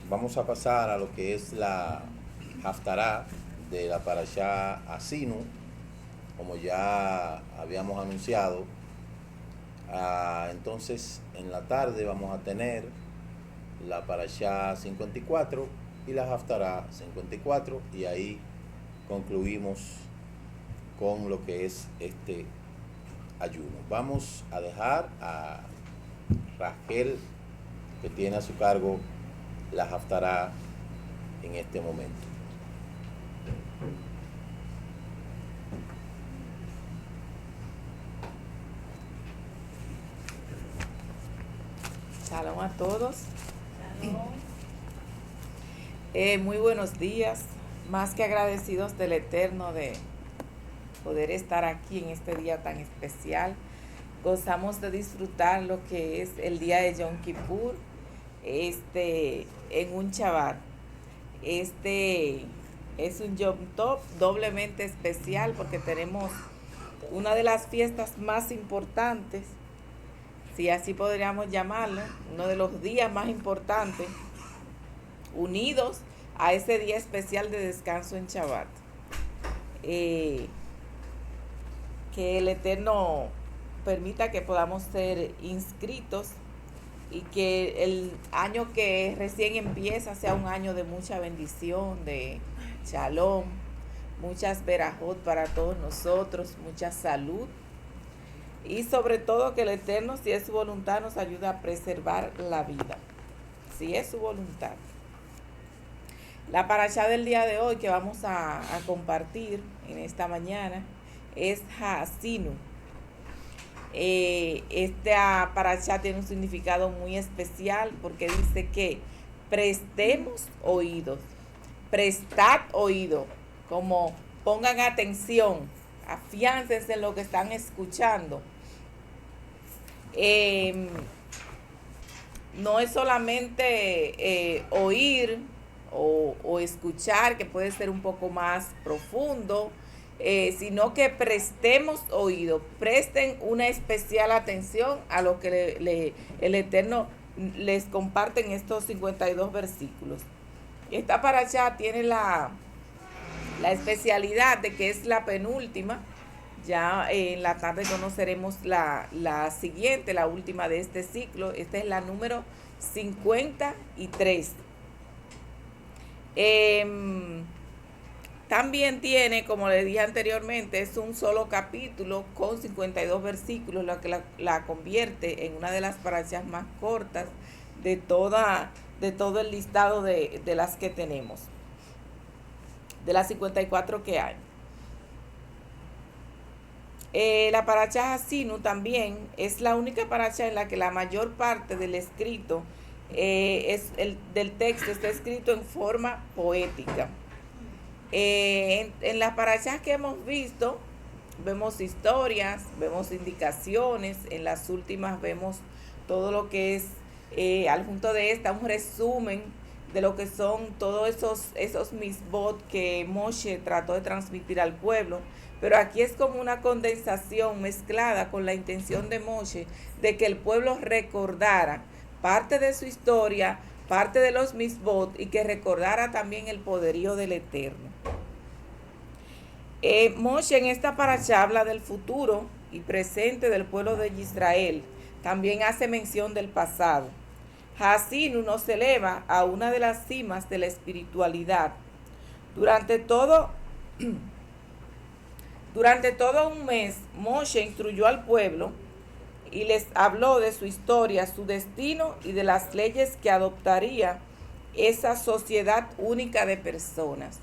vamos a pasar a lo que es la Haftará de la Parashá Asinu, como ya habíamos anunciado. Entonces, en la tarde vamos a tener la Parashá 54 y la Haftará 54, y ahí concluimos con lo que es este ayuno. Vamos a dejar a Rachel, que tiene a su cargo la Haftará en este momento. Shalom a todos. Muy buenos días. Más que agradecidos del Eterno de poder estar aquí en este día tan especial. Gozamos de disfrutar lo que es el día de Yom Kippur, en un Shabbat. Es un Yom Tov doblemente especial porque tenemos una de las fiestas más importantes, si así podríamos llamarlo, uno de los días más importantes, unidos a ese día especial de descanso en Shabbat. Que el Eterno permita que podamos ser inscritos y que el año que recién empieza sea un año de mucha bendición, de shalom, muchas verajot para todos nosotros, mucha salud. Y sobre todo que el Eterno, si es su voluntad, nos ayuda a preservar la vida. Si es su voluntad. La parashá del día de hoy que vamos a compartir en esta mañana es Haasinu. Esta parashá tiene un significado muy especial porque dice que prestemos oídos. Prestad oído. Como pongan atención. Afiáncense en lo que están escuchando. No es solamente oír o escuchar, que puede ser un poco más profundo, sino que prestemos oído, presten una especial atención a lo que el Eterno les comparte en estos 52 versículos. Esta parashá tiene la especialidad de que es la penúltima. Ya en la tarde conoceremos la siguiente, la última de este ciclo. Esta es la número 53. También tiene, como le dije anteriormente, es un solo capítulo con 52 versículos, lo que la convierte en una de las parashas más cortas de todo el listado de las que tenemos, de las 54 que hay. La parashá Haasinu también es la única parashá en la que la mayor parte del escrito del texto está escrito en forma poética. En las parashás que hemos visto, vemos historias, vemos indicaciones, en las últimas vemos todo lo que es, al junto de esta, un resumen de lo que son todos esos misbot que Moshe trató de transmitir al pueblo. Pero aquí es como una condensación mezclada con la intención de Moshe de que el pueblo recordara parte de su historia, parte de los misbot, y que recordara también el poderío del Eterno. Moshe en esta parashá habla del futuro y presente del pueblo de Israel. También hace mención del pasado. Haasinu nos eleva a una de las cimas de la espiritualidad. Durante todo un mes, Moshe instruyó al pueblo y les habló de su historia, su destino y de las leyes que adoptaría esa sociedad única de personas.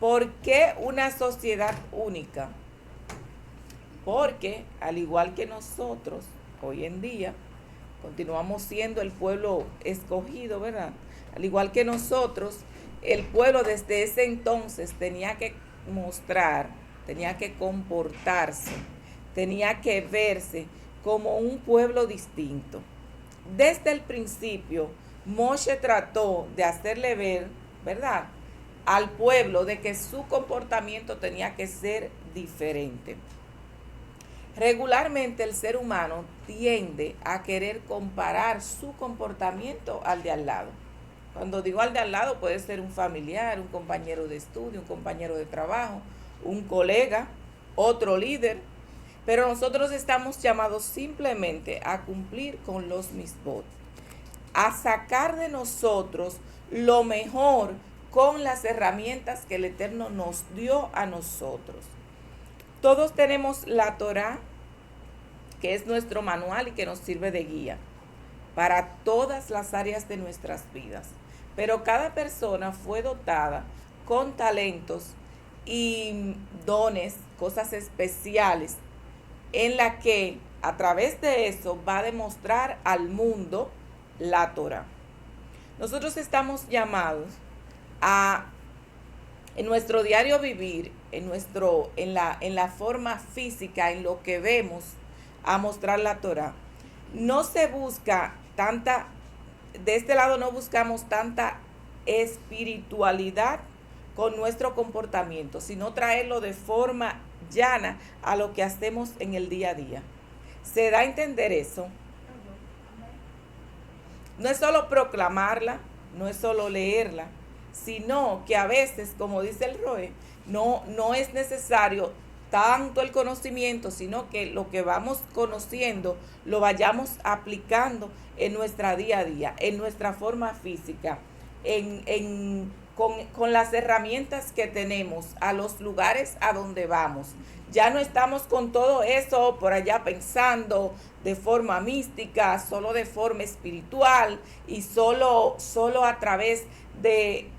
¿Por qué una sociedad única? Porque, al igual que nosotros, hoy en día, continuamos siendo el pueblo escogido, ¿verdad? Al igual que nosotros, el pueblo desde ese entonces tenía que mostrar, tenía que comportarse, tenía que verse como un pueblo distinto. Desde el principio, Moshe trató de hacerle ver, ¿verdad?, al pueblo de que su comportamiento tenía que ser diferente. Regularmente el ser humano tiende a querer comparar su comportamiento al de al lado. Cuando digo al de al lado, puede ser un familiar, un compañero de estudio, un compañero de trabajo, un colega, otro líder. Pero nosotros estamos llamados simplemente a cumplir con los misbot, a sacar de nosotros lo mejor con las herramientas que el Eterno nos dio a nosotros. Todos tenemos la Torá, que es nuestro manual y que nos sirve de guía para todas las áreas de nuestras vidas. Pero cada persona fue dotada con talentos y dones, cosas especiales, en la que a través de eso va a demostrar al mundo la Torah. Nosotros estamos llamados a, en nuestro diario vivir, en la forma física, en lo que vemos, a mostrar la Torah. No se busca de este lado no buscamos tanta espiritualidad con nuestro comportamiento, sino traerlo de forma llana a lo que hacemos en el día a día. ¿Se da a entender eso? No es solo proclamarla, no es solo leerla, sino que a veces, como dice el Roe, no es necesario tanto el conocimiento, sino que lo que vamos conociendo lo vayamos aplicando en nuestra día a día, en nuestra forma física, con las herramientas que tenemos, a los lugares a donde vamos. Ya no estamos con todo eso por allá pensando de forma mística, solo de forma espiritual y solo a través de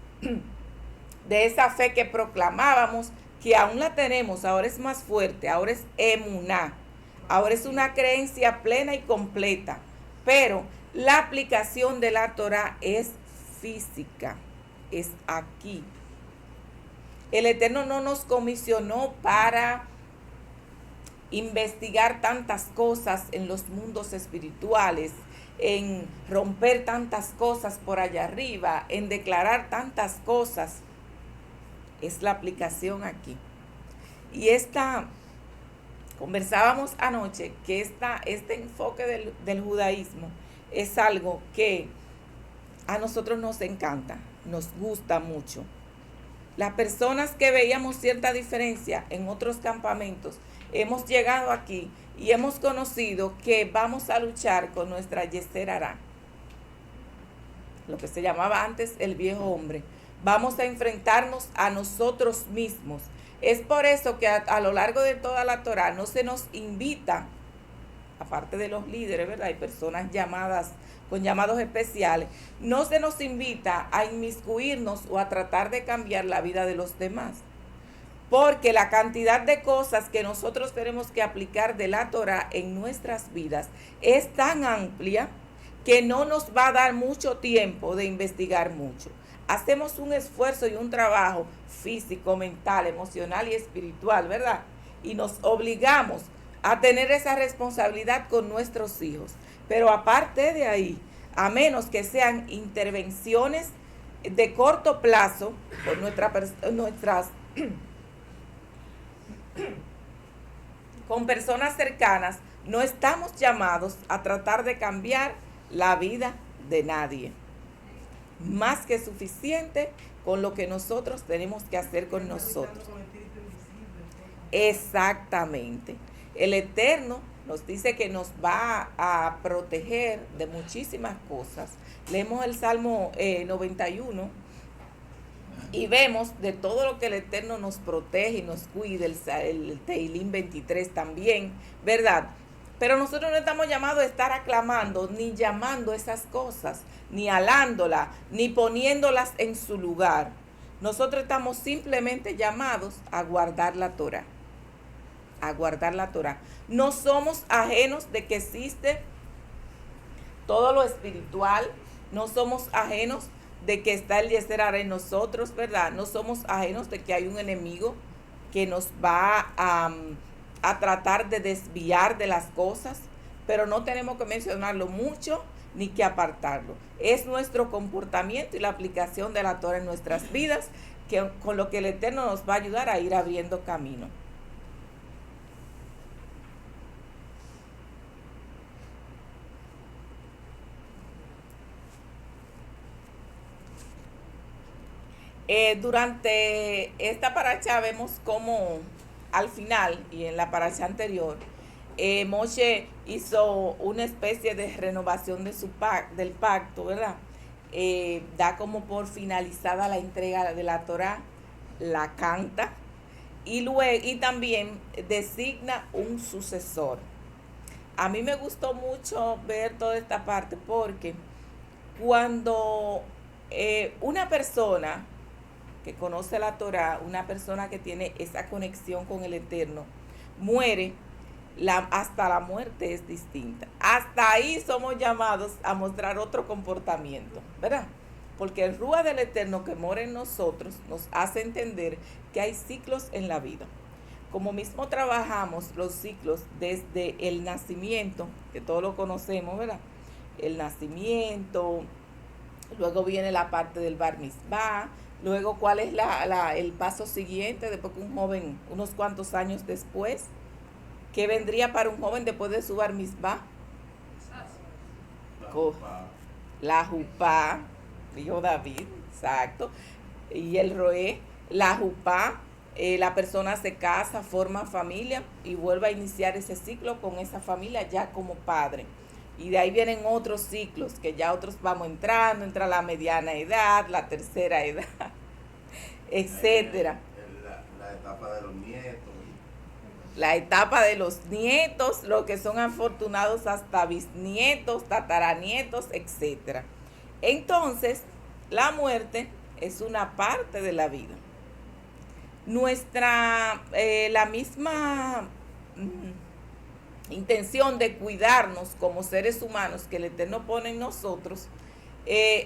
esa fe que proclamábamos, que aún la tenemos, ahora es más fuerte, ahora es emuná, ahora es una creencia plena y completa, pero la aplicación de la Torah es física, es aquí. El Eterno no nos comisionó para investigar tantas cosas en los mundos espirituales, en romper tantas cosas por allá arriba, en declarar tantas cosas. Es la aplicación aquí. Y conversábamos anoche que este enfoque del judaísmo es algo que a nosotros nos encanta, nos gusta mucho. Las personas que veíamos cierta diferencia en otros campamentos, hemos llegado aquí y hemos conocido que vamos a luchar con nuestra Yeser Hará, lo que se llamaba antes el viejo hombre. Vamos a enfrentarnos a nosotros mismos. Es por eso que a lo largo de toda la Torá no se nos invita, aparte de los líderes, ¿verdad? Hay personas con llamados especiales, no se nos invita a inmiscuirnos o a tratar de cambiar la vida de los demás. Porque la cantidad de cosas que nosotros tenemos que aplicar de la Torá en nuestras vidas es tan amplia que no nos va a dar mucho tiempo de investigar mucho. Hacemos un esfuerzo y un trabajo físico, mental, emocional y espiritual, ¿verdad? Y nos obligamos a tener esa responsabilidad con nuestros hijos. Pero aparte de ahí, a menos que sean intervenciones de corto plazo por nuestras con personas cercanas, no estamos llamados a tratar de cambiar la vida de nadie. Más que suficiente con lo que nosotros tenemos que hacer con nosotros. Exactamente. El Eterno nos dice que nos va a proteger de muchísimas cosas. Leemos el Salmo 91 y vemos de todo lo que el Eterno nos protege y nos cuida, el Teilín 23 también, ¿verdad? Pero nosotros no estamos llamados a estar aclamando, ni llamando esas cosas, ni alándolas, ni poniéndolas en su lugar. Nosotros estamos simplemente llamados a guardar la Torah. A guardar la Torah. No somos ajenos de que existe todo lo espiritual. No somos ajenos de que está el Yeser Hará en nosotros, ¿verdad? No somos ajenos de que hay un enemigo que nos va a tratar de desviar de las cosas, pero no tenemos que mencionarlo mucho ni que apartarlo. Es nuestro comportamiento y la aplicación de la Torah en nuestras vidas con lo que el Eterno nos va a ayudar a ir abriendo camino. Durante esta paracha vemos cómo al final y en la paracha anterior, Moshe hizo una especie de renovación de del pacto, ¿verdad? Da como por finalizada la entrega de la Torá, la canta y también designa un sucesor. A mí me gustó mucho ver toda esta parte porque cuando una persona que conoce la Torá, una persona que tiene esa conexión con el Eterno, muere, hasta la muerte es distinta. Hasta ahí somos llamados a mostrar otro comportamiento, ¿verdad? Porque el Rúa del Eterno que mora en nosotros nos hace entender que hay ciclos en la vida. Como mismo trabajamos los ciclos desde el nacimiento, que todos lo conocemos, ¿verdad? El nacimiento, luego viene la parte del Bar Mitzvah, luego cuál es el paso siguiente, después que un joven, unos cuantos años después, ¿qué vendría para un joven después de su Bar Mitzvah? La jupá, dijo David, exacto, y el roé, la jupá. La persona se casa, forma familia y vuelve a iniciar ese ciclo con esa familia ya como padre. Y de ahí vienen otros ciclos, que ya otros vamos entrando, entra la mediana edad, la tercera edad, etcétera. La etapa de los nietos. La etapa de los nietos, los que son afortunados hasta bisnietos, tataranietos, etcétera. Entonces, la muerte es una parte de la vida. La misma intención de cuidarnos como seres humanos que el Eterno pone en nosotros,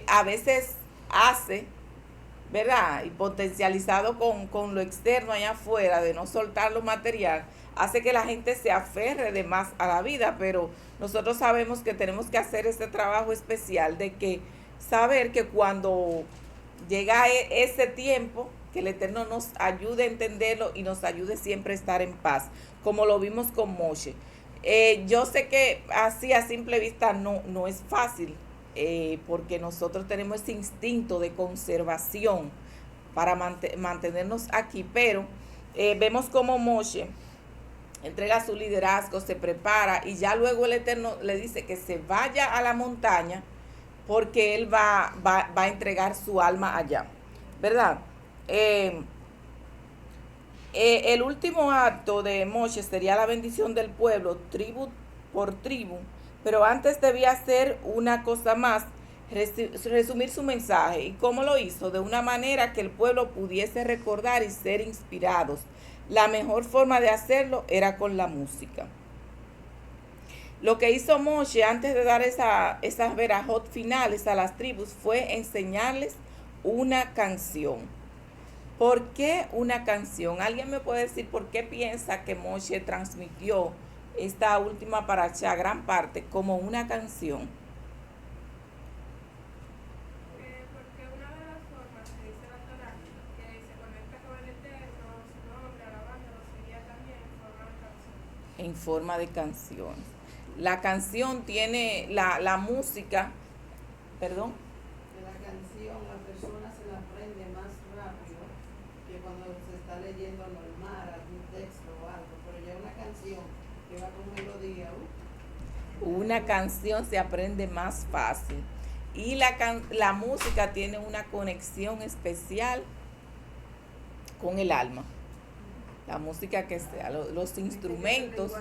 a veces hace, ¿verdad? Y potencializado con lo externo allá afuera, de no soltar lo material, hace que la gente se aferre de más a la vida, pero nosotros sabemos que tenemos que hacer este trabajo especial de que saber que cuando llega ese tiempo, que el Eterno nos ayude a entenderlo y nos ayude siempre a estar en paz, como lo vimos con Moshe. Yo sé que así a simple vista no es fácil, porque nosotros tenemos ese instinto de conservación para mantenernos aquí, pero vemos como Moshe entrega su liderazgo, se prepara y ya luego el Eterno le dice que se vaya a la montaña porque él va a entregar su alma allá, ¿verdad? El último acto de Moshe sería la bendición del pueblo, tribu por tribu, pero antes debía hacer una cosa más, resumir su mensaje. ¿Y cómo lo hizo? De una manera que el pueblo pudiese recordar y ser inspirados. La mejor forma de hacerlo era con la música. Lo que hizo Moshe antes de dar esas verajot finales a las tribus fue enseñarles una canción. ¿Por qué una canción? ¿Alguien me puede decir por qué piensa que Moshe transmitió esta última paracha, gran parte, como una canción? Porque una de las formas que dice la Torá, que se conecta con el Eterno, su nombre, alabándolo, sería también en forma de canción. En forma de canción. La canción tiene la música, perdón. De la canción la persona se la aprende más rápido que cuando se está leyendo normal algún texto o algo, pero ya una canción que va con melodía. Una canción se aprende más fácil y la música tiene una conexión especial con el alma. La música que sea, los instrumentos,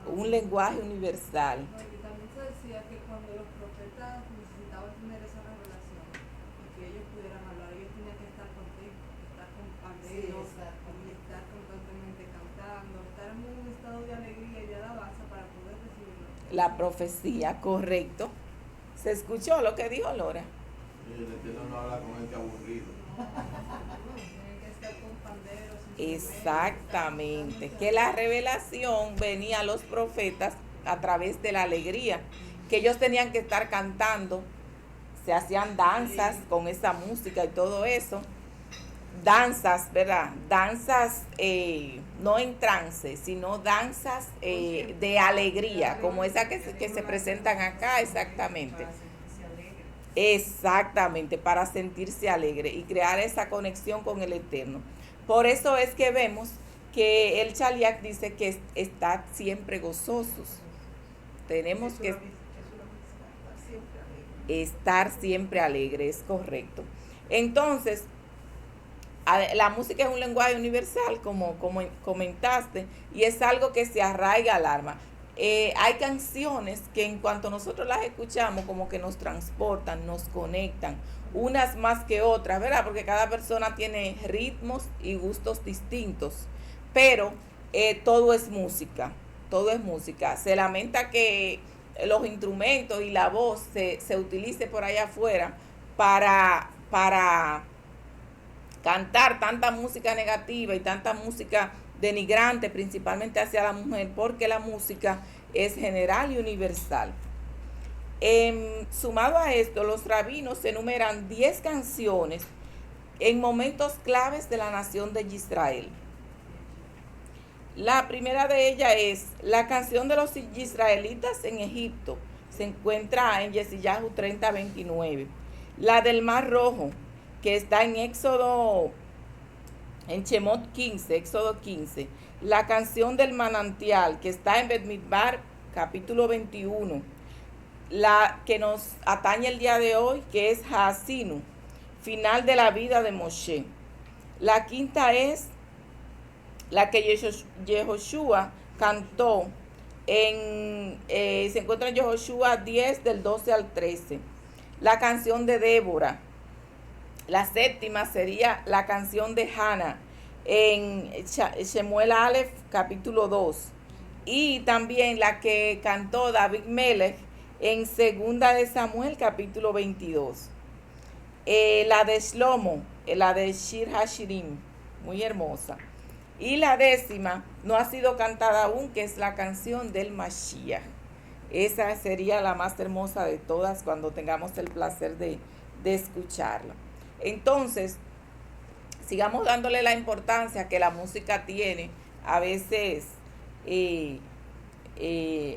un lenguaje universal. No, y también se decía que cuando los profetas necesitaban tener esa revelación y que ellos pudieran hablar, ellos tenían que estar contigo, estar con panderos, y estar constantemente cantando, estar en un estado de alegría y de alabanza para poder recibirlo. La profecía, correcto. ¿Se escuchó lo que dijo Lora? El Eterno no habla con gente aburrido. Tienen que estar con panderos. Exactamente, que la revelación venía a los profetas a través de la alegría, que ellos tenían que estar cantando, se hacían danzas con esa música y todo eso, danzas, ¿verdad? Danzas no en trance, sino danzas de alegría, como esa que se presentan acá, exactamente. Exactamente, para sentirse alegre y crear esa conexión con el Eterno. Por eso es que vemos que el Chaliak dice que está siempre gozosos. Tenemos que estar siempre alegre, es correcto. Entonces, la música es un lenguaje universal, como comentaste, y es algo que se arraiga al alma. Hay canciones que en cuanto nosotros las escuchamos, como que nos transportan, nos conectan, unas más que otras, ¿verdad? Porque cada persona tiene ritmos y gustos distintos, pero todo es música, todo es música. Se lamenta que los instrumentos y la voz se utilice por allá afuera para cantar tanta música negativa y tanta música denigrante, principalmente hacia la mujer, porque la música es general y universal. Sumado a esto, los rabinos enumeran 10 canciones en momentos claves de la nación de Israel. La primera de ellas es la canción de los israelitas en Egipto. Se encuentra en Yeshayahu 30:29. La del Mar Rojo, que está en Éxodo, en Shemot 15, Éxodo 15. La canción del manantial, que está en Bet-Midbar, capítulo 21. La que nos atañe el día de hoy, que es Haasinu, final de la vida de Moshe. La quinta es la que Yehoshua cantó se encuentra en Yehoshua 10 del 12 al 13. La canción de Débora. La séptima sería la canción de Hannah en Shemuel Aleph capítulo 2. Y también la que cantó David Melech en segunda de Samuel capítulo 22. La de Shlomo, la de Shir Hashirim, muy hermosa. Y la décima no ha sido cantada aún, que es la canción del Mashiach. Esa sería la más hermosa de todas cuando tengamos el placer de escucharla. Entonces, sigamos dándole la importancia que la música tiene. A veces,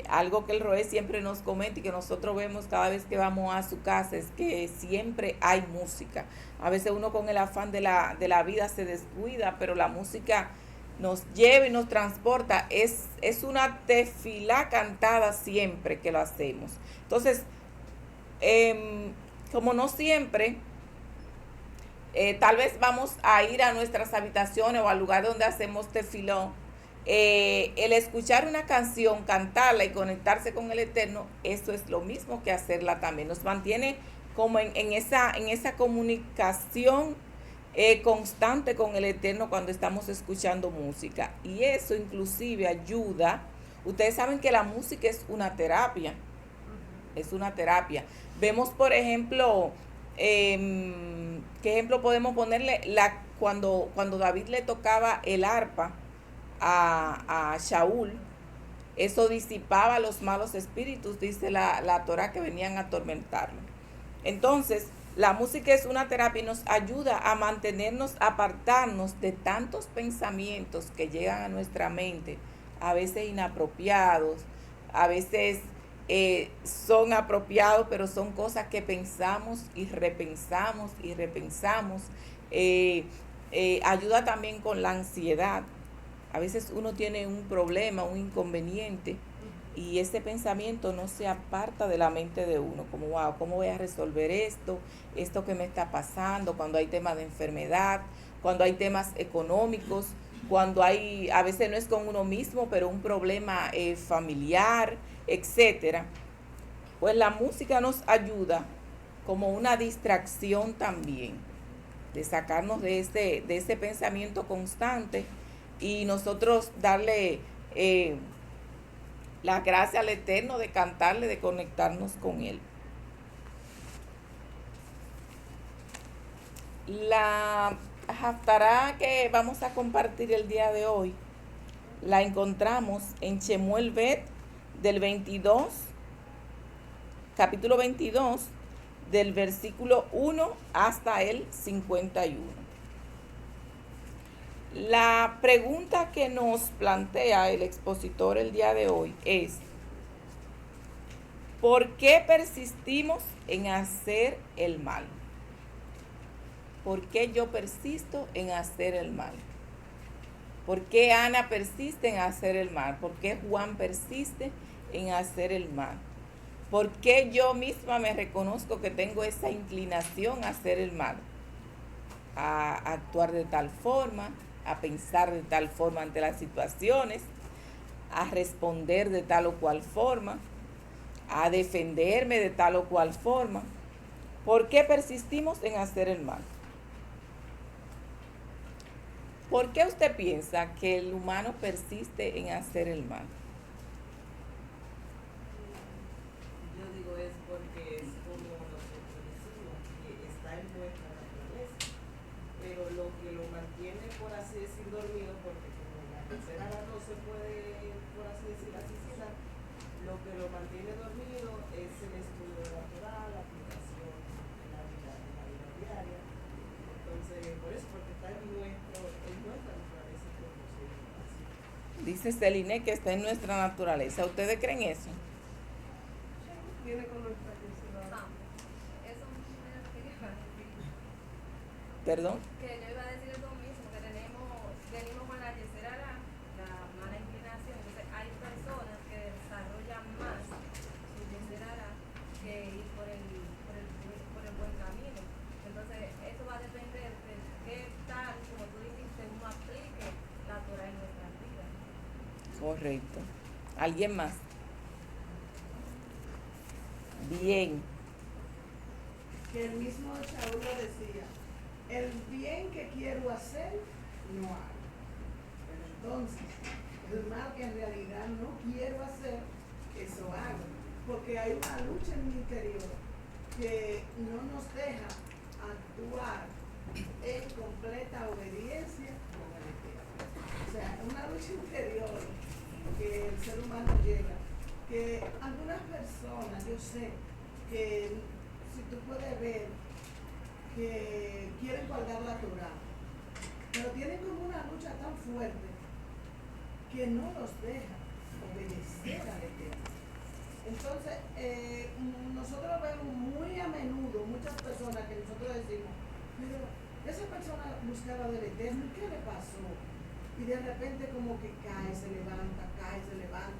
algo que el Roé siempre nos comenta y que nosotros vemos cada vez que vamos a su casa es que siempre hay música. A veces uno con el afán de la vida se descuida, pero la música nos lleva y nos transporta. Es una tefilá cantada siempre que lo hacemos. Entonces, como no siempre, tal vez vamos a ir a nuestras habitaciones o al lugar donde hacemos tefiló, el escuchar una canción, cantarla y conectarse con el Eterno, eso es lo mismo que hacerla también. Nos mantiene como en esa comunicación constante con el Eterno cuando estamos escuchando música. Y eso inclusive ayuda. Ustedes saben que la música es una terapia. Es una terapia. Vemos, por ejemplo, ¿qué ejemplo podemos ponerle? Cuando David le tocaba el arpa a Shaul, eso disipaba los malos espíritus, dice la Torah, que venían a atormentarlo. Entonces, la música es una terapia y nos ayuda a mantenernos, apartarnos de tantos pensamientos que llegan a nuestra mente, a veces inapropiados, a veces son apropiados, pero son cosas que pensamos y repensamos y repensamos. Ayuda también con la ansiedad. A veces uno tiene un problema, un inconveniente, y ese pensamiento no se aparta de la mente de uno, como, wow, ¿cómo voy a resolver esto que me está pasando? Cuando hay temas de enfermedad, cuando hay temas económicos, cuando hay, a veces no es con uno mismo, pero un problema familiar, etcétera. Pues la música nos ayuda como una distracción también, de sacarnos de ese pensamiento constante y nosotros darle la gracia al Eterno, de cantarle, de conectarnos con Él. La Haftará que vamos a compartir el día de hoy la encontramos en Shemuel Bet del 22, capítulo 22, del versículo 1 hasta el 51. La pregunta que nos plantea el expositor el día de hoy es: ¿Por qué persistimos en hacer el mal? ¿Por qué yo persisto en hacer el mal? ¿Por qué Ana persiste en hacer el mal? ¿Por qué Juan persiste en hacer el mal? ¿Por qué yo misma me reconozco que tengo esa inclinación a hacer el mal? A actuar de tal forma, a pensar de tal forma ante las situaciones, a responder de tal o cual forma, a defenderme de tal o cual forma. ¿Por qué persistimos en hacer el mal? ¿Por qué usted piensa que el humano persiste en hacer el mal? Yo digo es porque es como nosotros decimos, que está en nuestra naturaleza, pero lo que lo mantiene, por así decir, dormido, porque como la tercera edad no se puede, por así decir, asesinar, lo que lo mantiene dormido es el estudio de la Torá, la aplicación en la vida diaria. Entonces, por eso, porque está en nuestra naturaleza, como se dice así. Dice Celine que está en nuestra naturaleza. ¿Ustedes creen eso? Viene con nuestra necesidad. Eso me quería decir. ¿Perdón? Que yo iba a decir lo mismo, que venimos con la yesera, la mala inclinación. Entonces hay personas que desarrollan más su yesera que ir por el buen camino. Entonces eso va a depender de qué tal, como tú dijiste, uno aplique la Torah en nuestras vidas. Correcto. ¿Alguien más? Bien. Que el mismo Shaul lo decía, el bien que quiero hacer, no hago. Pero entonces, el mal que en realidad no quiero hacer, eso hago. Porque hay una lucha en mi interior que no nos deja actuar en completa obediencia con el Eterno. O sea, una lucha interior que el ser humano llega, que algunas personas, yo sé, que si tú puedes ver, que quieren guardar la Torah, pero tienen como una lucha tan fuerte que no los deja obedecer al Eterno. Entonces, nosotros vemos muy a menudo muchas personas que nosotros decimos, pero esa persona buscaba del Eterno, ¿y qué le pasó? Y de repente como que cae, se levanta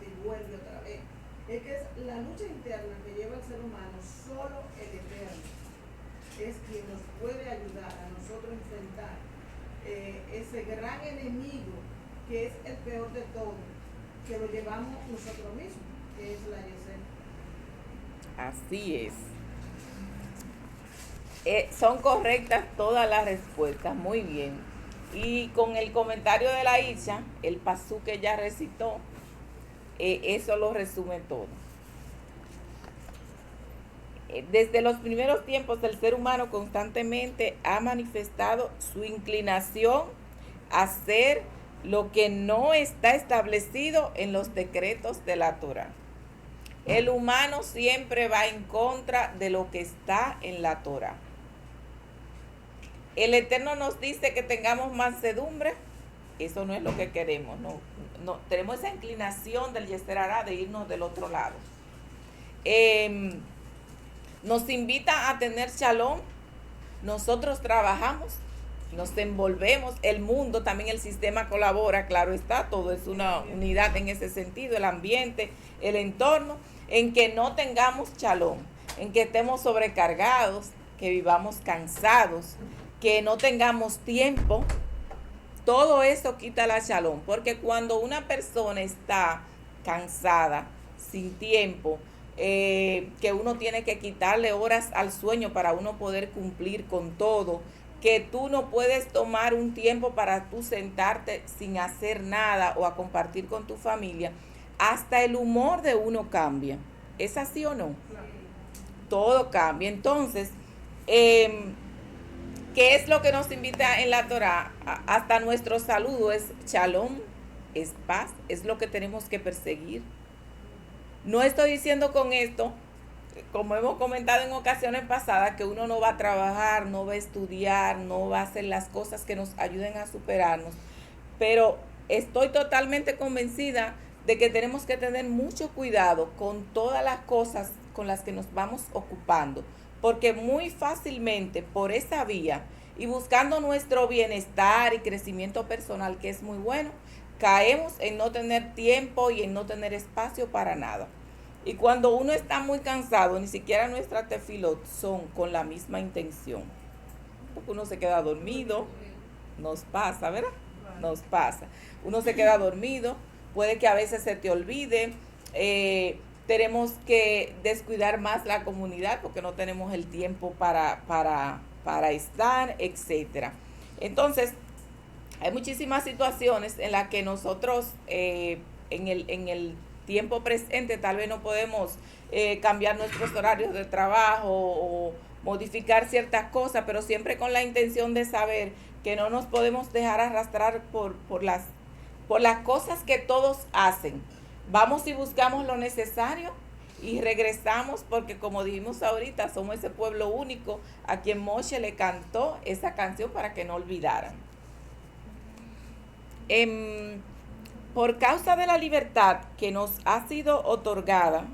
y vuelve otra vez. Es que es la lucha interna que lleva el ser humano, solo el Eterno es quien nos puede ayudar a nosotros enfrentar ese gran enemigo que es el peor de todos, que lo llevamos nosotros mismos, que es la Yesenia. Así es. Son correctas todas las respuestas, muy bien. Y con el comentario de la Isha, el pasú que ella recitó, eso lo resume todo. Desde los primeros tiempos el ser humano constantemente ha manifestado su inclinación a hacer lo que no está establecido en los decretos de la Torah. El humano siempre va en contra de lo que está en la Torah. El Eterno nos dice que tengamos mansedumbre. Eso no es lo que queremos. No tenemos esa inclinación del Yeser Hará de irnos del otro lado. Nos invita a tener shalom. Nosotros trabajamos, nos envolvemos, el mundo, también el sistema colabora, claro está, todo es una unidad en ese sentido, el ambiente, el entorno, en que no tengamos shalom, en que estemos sobrecargados, que vivamos cansados, que no tengamos tiempo. Todo eso quita la shalom, porque cuando una persona está cansada, sin tiempo, que uno tiene que quitarle horas al sueño para uno poder cumplir con todo, que tú no puedes tomar un tiempo para tú sentarte sin hacer nada o a compartir con tu familia, hasta el humor de uno cambia. ¿Es así o no? Todo cambia. Entonces, ¿qué es lo que nos invita en la Torah? Hasta nuestro saludo es shalom, es paz, es lo que tenemos que perseguir. No estoy diciendo con esto, como hemos comentado en ocasiones pasadas, que uno no va a trabajar, no va a estudiar, no va a hacer las cosas que nos ayuden a superarnos, pero estoy totalmente convencida de que tenemos que tener mucho cuidado con todas las cosas con las que nos vamos ocupando, porque muy fácilmente por esa vía y buscando nuestro bienestar y crecimiento personal, que es muy bueno, caemos en no tener tiempo y en no tener espacio para nada. Y cuando uno está muy cansado, ni siquiera nuestras tefilot son con la misma intención. Porque uno se queda dormido, nos pasa, ¿verdad? Nos pasa. Uno se queda dormido, puede que a veces se te olvide. Tenemos que descuidar más la comunidad porque no tenemos el tiempo para estar, etcétera. Entonces, hay muchísimas situaciones en las que nosotros en el tiempo presente tal vez no podemos cambiar nuestros horarios de trabajo o modificar ciertas cosas, pero siempre con la intención de saber que no nos podemos dejar arrastrar por las cosas que todos hacen. Vamos y buscamos lo necesario y regresamos porque, como dijimos ahorita, somos ese pueblo único a quien Moshe le cantó esa canción para que no olvidaran. Por causa de la libertad que nos ha sido otorgada,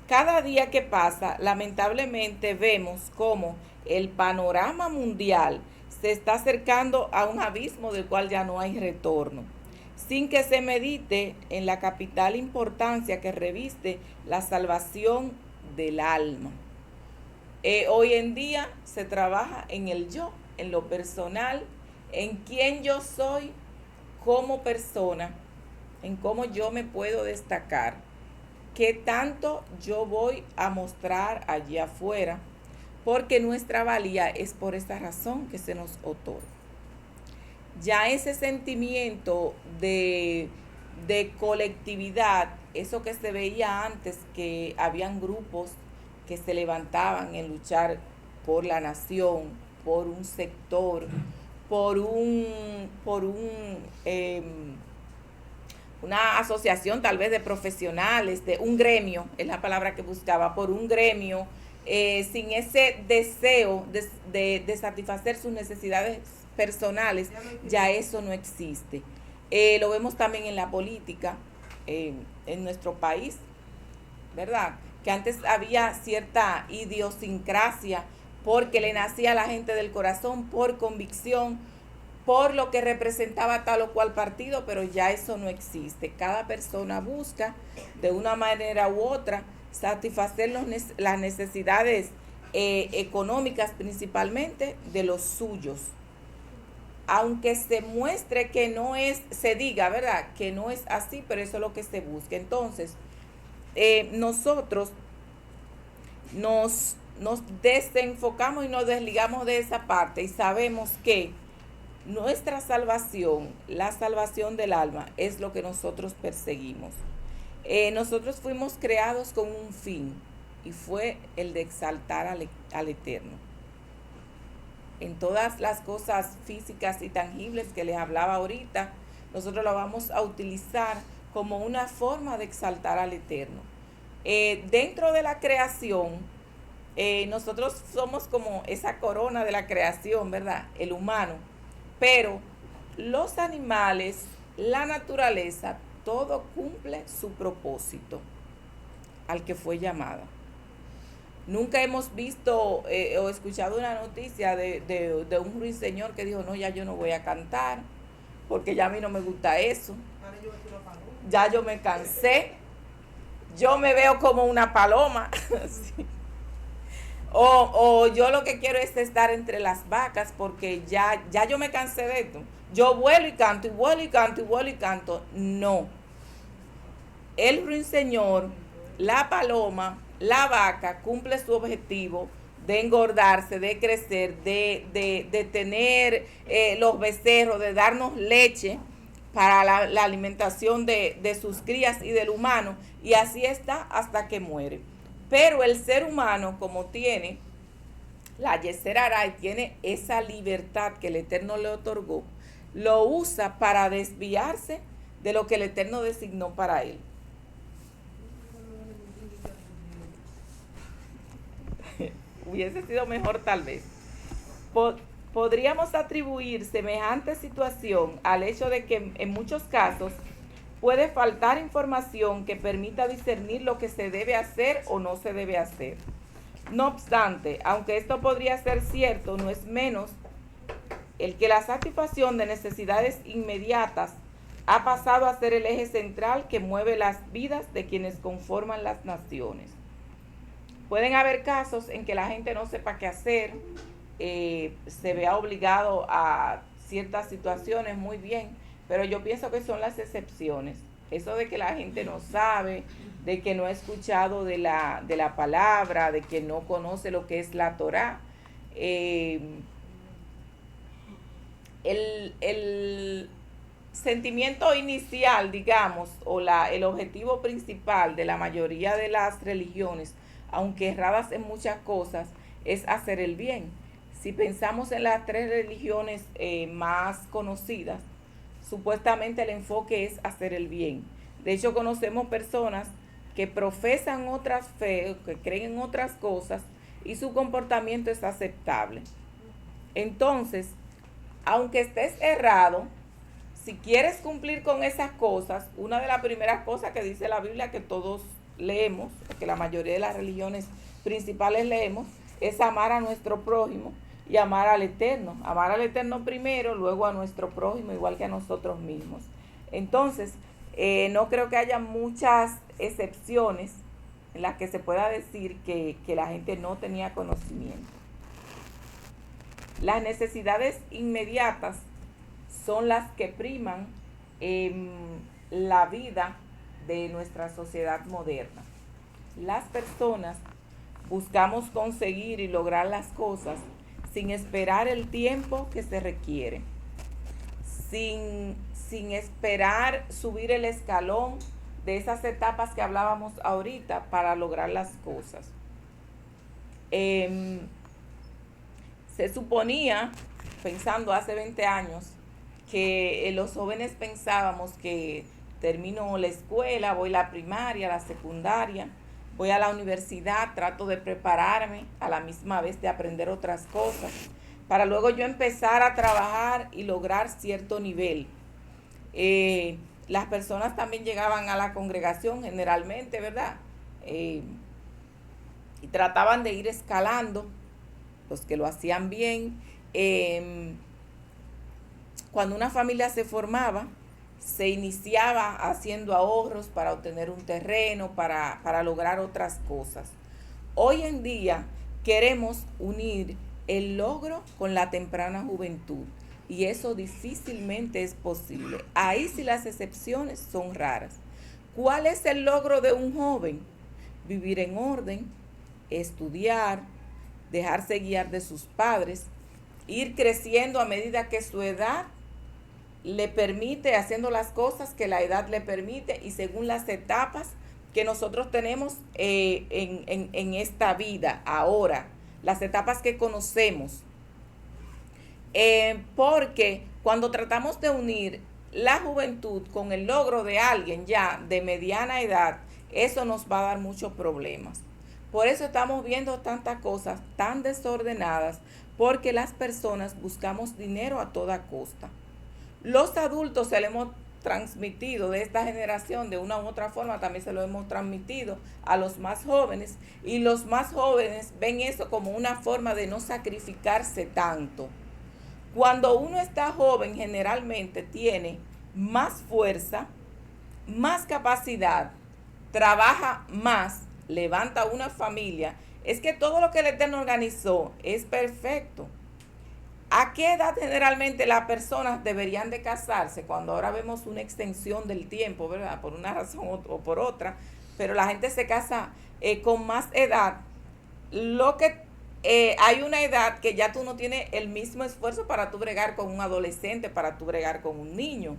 cada día que pasa, lamentablemente vemos cómo el panorama mundial se está acercando a un abismo del cual ya no hay retorno, sin que se medite en la capital importancia que reviste la salvación del alma. Hoy en día se trabaja en el yo, en lo personal, en quién yo soy como persona, en cómo yo me puedo destacar, qué tanto yo voy a mostrar allí afuera, porque nuestra valía es por esta razón que se nos otorga. Ya ese sentimiento de colectividad, eso que se veía antes, que habían grupos que se levantaban en luchar por la nación, por un sector, por una asociación tal vez de profesionales, de un gremio, es la palabra que buscaba, por un gremio, sin ese deseo de satisfacer sus necesidades personales, ya eso no existe. Lo vemos también en la política, en nuestro país, ¿verdad? Que antes había cierta idiosincrasia porque le nacía a la gente del corazón, por convicción, por lo que representaba tal o cual partido, pero ya eso no existe. Cada persona busca de una manera u otra satisfacer las necesidades económicas principalmente de los suyos. Aunque se muestre que no es, se diga, ¿verdad? Que no es así, pero eso es lo que se busca. Entonces, nosotros nos desenfocamos y nos desligamos de esa parte y sabemos que nuestra salvación, la salvación del alma, es lo que nosotros perseguimos. Nosotros fuimos creados con un fin y fue el de exaltar al Eterno. En todas las cosas físicas y tangibles que les hablaba ahorita, nosotros lo vamos a utilizar como una forma de exaltar al Eterno. Dentro de la creación, nosotros somos como esa corona de la creación, ¿verdad? El humano. Pero los animales, la naturaleza, todo cumple su propósito al que fue llamada. Nunca hemos visto o escuchado una noticia de un ruiseñor que dijo, no, ya yo no voy a cantar, porque ya a mí no me gusta eso. Ya yo me cansé. Yo me veo como una paloma. Sí. O yo lo que quiero es estar entre las vacas porque ya yo me cansé de esto. Yo vuelo y canto y vuelo y canto y vuelo y canto. No. El ruiseñor, la paloma, la vaca cumple su objetivo de engordarse, de crecer, de tener los becerros, de darnos leche para la alimentación de sus crías y del humano. Y así está hasta que muere. Pero el ser humano, como tiene la Yeser Hara y tiene esa libertad que el Eterno le otorgó, lo usa para desviarse de lo que el Eterno designó para él. Hubiese sido mejor tal vez. Podríamos atribuir semejante situación al hecho de que en muchos casos puede faltar información que permita discernir lo que se debe hacer o no se debe hacer. No obstante, aunque esto podría ser cierto, no es menos el que la satisfacción de necesidades inmediatas ha pasado a ser el eje central que mueve las vidas de quienes conforman las naciones. Pueden haber casos en que la gente no sepa qué hacer, se vea obligado a ciertas situaciones, muy bien, pero yo pienso que son las excepciones. Eso de que la gente no sabe, de que no ha escuchado de la palabra, de que no conoce lo que es la Torá. El sentimiento inicial, digamos, o el objetivo principal de la mayoría de las religiones, aunque erradas en muchas cosas, es hacer el bien. Si pensamos en las 3 religiones más conocidas, supuestamente el enfoque es hacer el bien. De hecho, conocemos personas que profesan otras fe, que creen en otras cosas y su comportamiento es aceptable. Entonces, aunque estés errado, si quieres cumplir con esas cosas, una de las primeras cosas que dice la Biblia que todos leemos, que la mayoría de las religiones principales leemos, es amar a nuestro prójimo y amar al Eterno. Amar al Eterno primero, luego a nuestro prójimo, igual que a nosotros mismos. Entonces, no creo que haya muchas excepciones en las que se pueda decir que la gente no tenía conocimiento. Las necesidades inmediatas son las que priman en la vida de nuestra sociedad moderna. Las personas buscamos conseguir y lograr las cosas sin esperar el tiempo que se requiere, sin esperar subir el escalón de esas etapas que hablábamos ahorita para lograr las cosas. Se suponía, pensando hace 20 años, que los jóvenes pensábamos que termino la escuela, voy a la primaria, la secundaria, voy a la universidad, trato de prepararme a la misma vez de aprender otras cosas, para luego yo empezar a trabajar y lograr cierto nivel. Las personas también llegaban a la congregación generalmente, ¿verdad? Y trataban de ir escalando, los que lo hacían bien. Cuando una familia se formaba, se iniciaba haciendo ahorros para obtener un terreno, para lograr otras cosas. Hoy en día queremos unir el logro con la temprana juventud y eso difícilmente es posible. Ahí sí las excepciones son raras. ¿Cuál es el logro de un joven? Vivir en orden, estudiar, dejarse guiar de sus padres, ir creciendo a medida que su edad le permite, haciendo las cosas que la edad le permite y según las etapas que nosotros tenemos en esta vida ahora, las etapas que conocemos. Porque cuando tratamos de unir la juventud con el logro de alguien ya de mediana edad, eso nos va a dar muchos problemas. Por eso estamos viendo tantas cosas tan desordenadas, porque las personas buscamos dinero a toda costa. Los adultos se lo hemos transmitido de esta generación de una u otra forma, también se lo hemos transmitido a los más jóvenes y los más jóvenes ven eso como una forma de no sacrificarse tanto. Cuando uno está joven generalmente tiene más fuerza, más capacidad, trabaja más, levanta una familia. Es que todo lo que el Eterno organizó es perfecto. ¿A qué edad generalmente las personas deberían de casarse? Cuando ahora vemos una extensión del tiempo, ¿verdad? Por una razón o por otra, pero la gente se casa con más edad. Hay una edad que ya tú no tienes el mismo esfuerzo para tú bregar con un adolescente, para tú bregar con un niño.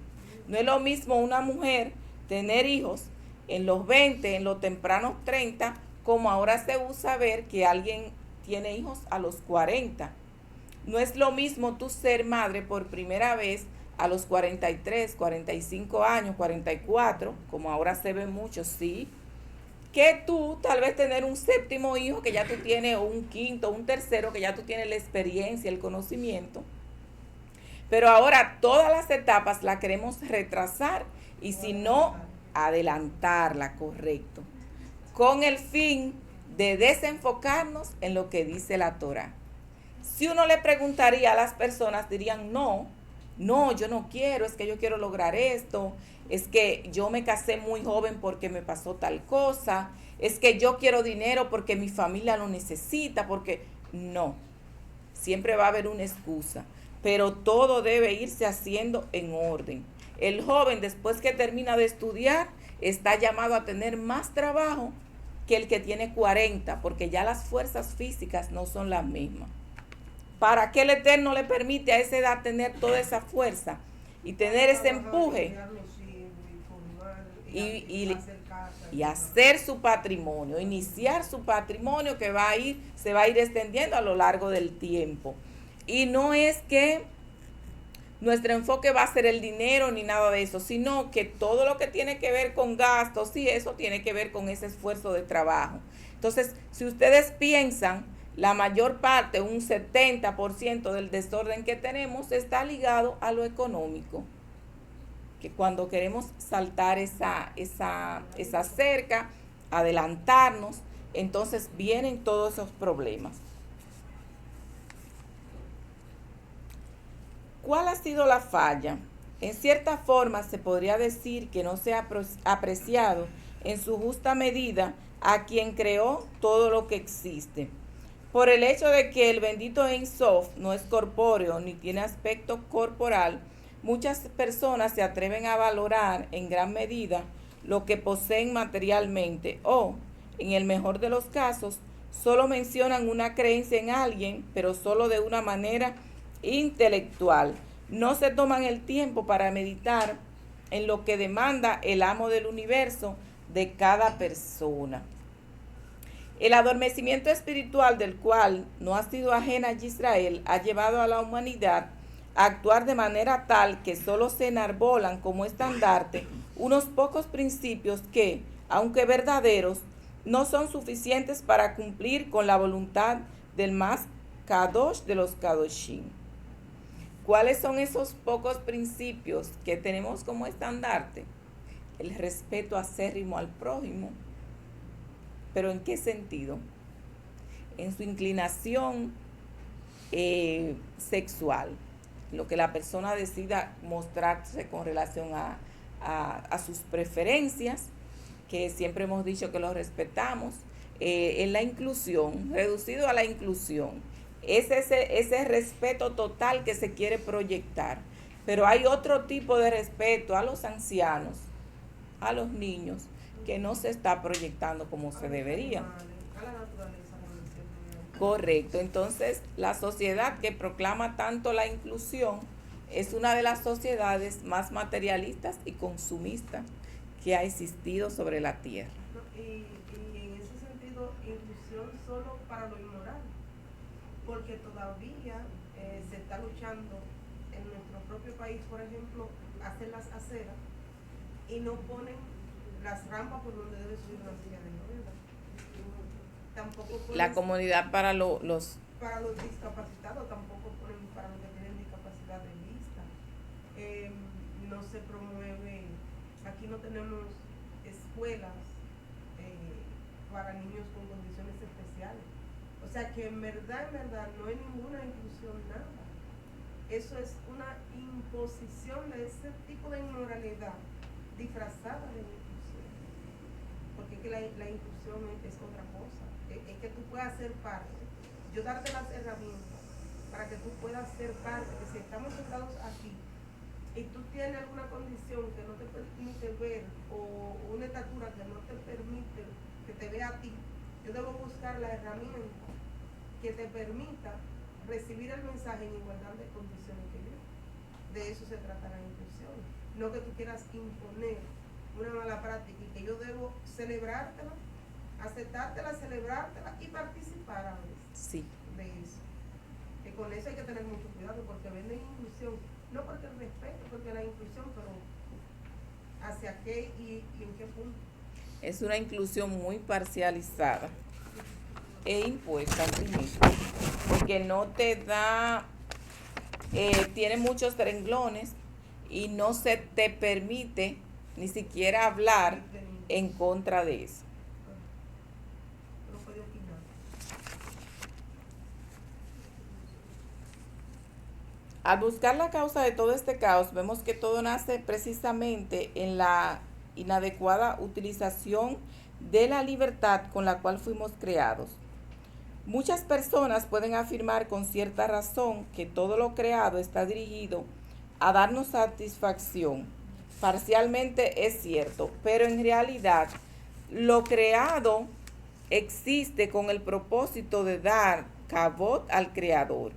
No es lo mismo una mujer tener hijos en los 20, en los tempranos 30, como ahora se usa ver que alguien tiene hijos a los 40. No es lo mismo tú ser madre por primera vez a los 43, 45 años, 44, como ahora se ve mucho, sí, que tú tal vez tener un séptimo hijo que ya tú tienes, o un quinto, un tercero que ya tú tienes la experiencia, el conocimiento. Pero ahora todas las etapas las queremos retrasar y si no, adelantarla, correcto, con el fin de desenfocarnos en lo que dice la Torá. Si uno le preguntaría a las personas, dirían, no, yo no quiero, es que yo quiero lograr esto, es que yo me casé muy joven porque me pasó tal cosa, es que yo quiero dinero porque mi familia lo necesita, porque no, siempre va a haber una excusa, pero todo debe irse haciendo en orden. El joven, después que termina de estudiar, está llamado a tener más trabajo que el que tiene 40, porque ya las fuerzas físicas no son las mismas. ¿Para qué el Eterno le permite a esa edad tener toda esa fuerza y tener ese empuje y hacer su patrimonio, iniciar su patrimonio que se va a ir extendiendo a lo largo del tiempo? Y no es que nuestro enfoque va a ser el dinero ni nada de eso, sino que todo lo que tiene que ver con gastos, sí, eso tiene que ver con ese esfuerzo de trabajo. Entonces, si ustedes piensan, la mayor parte, un 70% del desorden que tenemos está ligado a lo económico. Que cuando queremos saltar esa cerca, adelantarnos, entonces vienen todos esos problemas. ¿Cuál ha sido la falla? En cierta forma se podría decir que no se ha apreciado en su justa medida a quien creó todo lo que existe. Por el hecho de que el bendito Ein Sof no es corpóreo ni tiene aspecto corporal, muchas personas se atreven a valorar en gran medida lo que poseen materialmente o, en el mejor de los casos, solo mencionan una creencia en alguien, pero solo de una manera intelectual. No se toman el tiempo para meditar en lo que demanda el amo del universo de cada persona. El adormecimiento espiritual del cual no ha sido ajena Israel ha llevado a la humanidad a actuar de manera tal que solo se enarbolan como estandarte unos pocos principios que, aunque verdaderos, no son suficientes para cumplir con la voluntad del más Kadosh de los Kadoshim. ¿Cuáles son esos pocos principios que tenemos como estandarte? El respeto acérrimo al prójimo. ¿Pero en qué sentido? En su inclinación sexual, lo que la persona decida mostrarse con relación a sus preferencias, que siempre hemos dicho que los respetamos, en la inclusión, reducido a la inclusión. Es ese respeto total que se quiere proyectar. Pero hay otro tipo de respeto a los ancianos, a los niños, que no se está proyectando como se debería. Correcto. Entonces, la sociedad que proclama tanto la inclusión es una de las sociedades más materialistas y consumistas que ha existido sobre la tierra. Y en ese sentido, inclusión solo para lo inmoral, porque todavía se está luchando en nuestro propio país, por ejemplo, hacer las aceras y no ponen las rampas por donde debe subir una silla de ruedas. Tampoco ponen la comunidad para los discapacitados, tampoco ponen para los que tienen discapacidad de vista. No se promueve, aquí no tenemos escuelas para niños con condiciones especiales. O sea que en verdad no hay ninguna inclusión, nada. Eso es una imposición de ese tipo de inmoralidad disfrazada de inclusión. Porque es que la inclusión es otra cosa. Es que tú puedas ser parte. Yo darte las herramientas para que tú puedas ser parte. Que si estamos sentados aquí y tú tienes alguna condición que no te permite ver o una estatura que no te permite que te vea a ti, yo debo buscar la herramienta que te permita recibir el mensaje en igualdad de condiciones que yo. De eso se trata la inclusión. No que tú quieras imponer una mala práctica y que yo debo celebrártela, aceptártela, celebrártela y participar a veces sí. de eso. Que con eso hay que tener mucho cuidado porque venden inclusión, no porque el respeto, porque la inclusión, pero hacia qué y en qué punto. Es una inclusión muy parcializada e impuesta a ti mismo, porque no te da, tiene muchos renglones y no se te permite ni siquiera hablar en contra de eso. No puede opinar. Al buscar la causa de todo este caos, vemos que todo nace precisamente en la inadecuada utilización de la libertad con la cual fuimos creados. Muchas personas pueden afirmar con cierta razón que todo lo creado está dirigido a darnos satisfacción. Parcialmente es cierto, pero en realidad lo creado existe con el propósito de dar cabot al creador.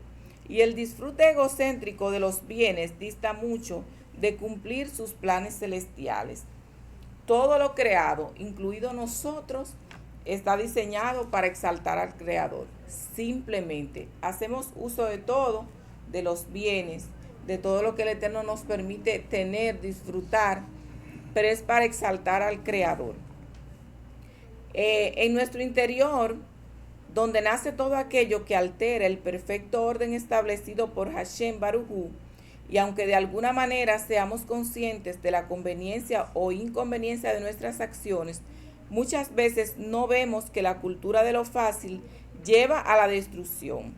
Y el disfrute egocéntrico de los bienes dista mucho de cumplir sus planes celestiales. Todo lo creado, incluido nosotros, está diseñado para exaltar al Creador. Simplemente hacemos uso de todo, de los bienes, de todo lo que el Eterno nos permite tener, disfrutar, pero es para exaltar al Creador. En nuestro interior, donde nace todo aquello que altera el perfecto orden establecido por Hashem Baruj Hu, y aunque de alguna manera seamos conscientes de la conveniencia o inconveniencia de nuestras acciones, muchas veces no vemos que la cultura de lo fácil lleva a la destrucción.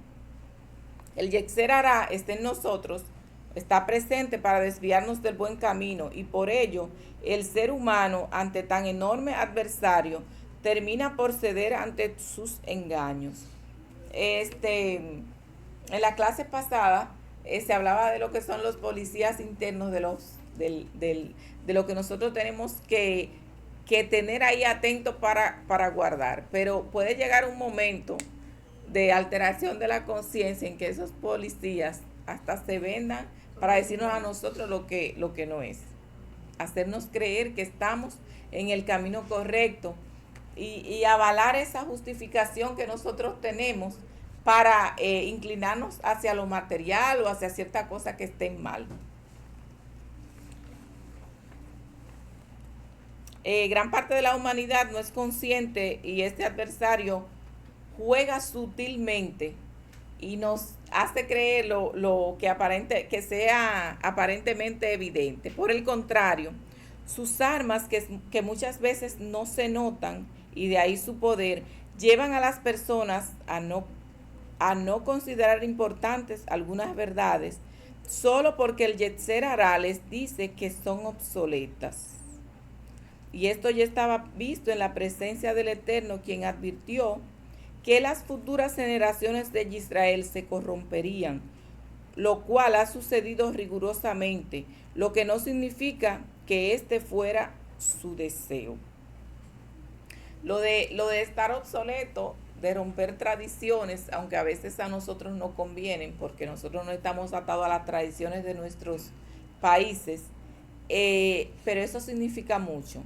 El Yetzer Hará está en nosotros, está presente para desviarnos del buen camino, y por ello el ser humano, ante tan enorme adversario, termina por ceder ante sus engaños. En la clase pasada se hablaba de lo que son los policías internos, de lo que nosotros tenemos que tener ahí atento para guardar. Pero puede llegar un momento de alteración de la conciencia en que esos policías hasta se vendan para decirnos a nosotros lo que no es. Hacernos creer que estamos en el camino correcto y avalar esa justificación que nosotros tenemos para inclinarnos hacia lo material o hacia cierta cosa que estén mal. Gran parte de la humanidad no es consciente, y este adversario juega sutilmente y nos hace creer lo que sea aparentemente evidente. Por el contrario, sus armas, que muchas veces no se notan, y de ahí su poder, llevan a las personas a no considerar importantes algunas verdades solo porque el Yetzer Hará les dice que son obsoletas. Y esto ya estaba visto en la presencia del Eterno, quien advirtió que las futuras generaciones de Israel se corromperían, lo cual ha sucedido rigurosamente, lo que no significa que este fuera su deseo. Lo de estar obsoleto, de romper tradiciones, aunque a veces a nosotros no convienen, porque nosotros no estamos atados a las tradiciones de nuestros países, pero eso significa mucho.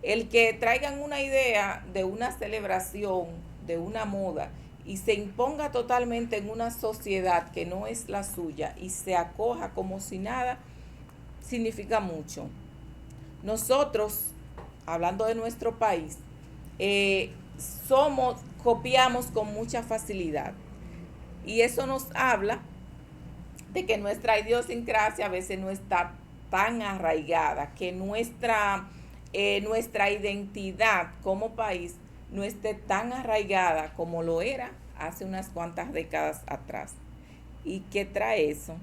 El que traigan una idea de una celebración, de una moda, y se imponga totalmente en una sociedad que no es la suya y se acoja como si nada, significa mucho. Nosotros, hablando de nuestro país, copiamos con mucha facilidad, y eso nos habla de que nuestra idiosincrasia a veces no está tan arraigada, que nuestra identidad como país no esté tan arraigada como lo era hace unas cuantas décadas atrás. ¿Y qué trae eso?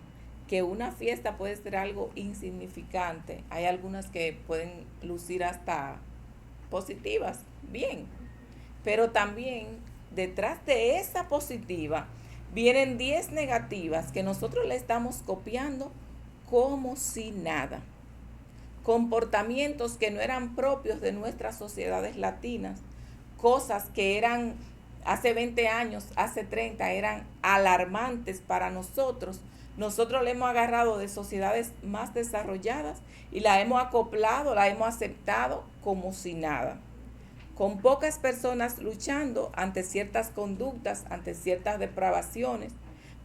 Que una fiesta puede ser algo insignificante. Hay algunas que pueden lucir hasta positivas, bien, pero también detrás de esa positiva vienen 10 negativas que nosotros le estamos copiando como si nada. Comportamientos que no eran propios de nuestras sociedades latinas, cosas que eran hace 20 años, hace 30, eran alarmantes para nosotros. Nosotros le hemos agarrado de sociedades más desarrolladas y la hemos acoplado, la hemos aceptado como si nada. Con pocas personas luchando ante ciertas conductas, ante ciertas depravaciones,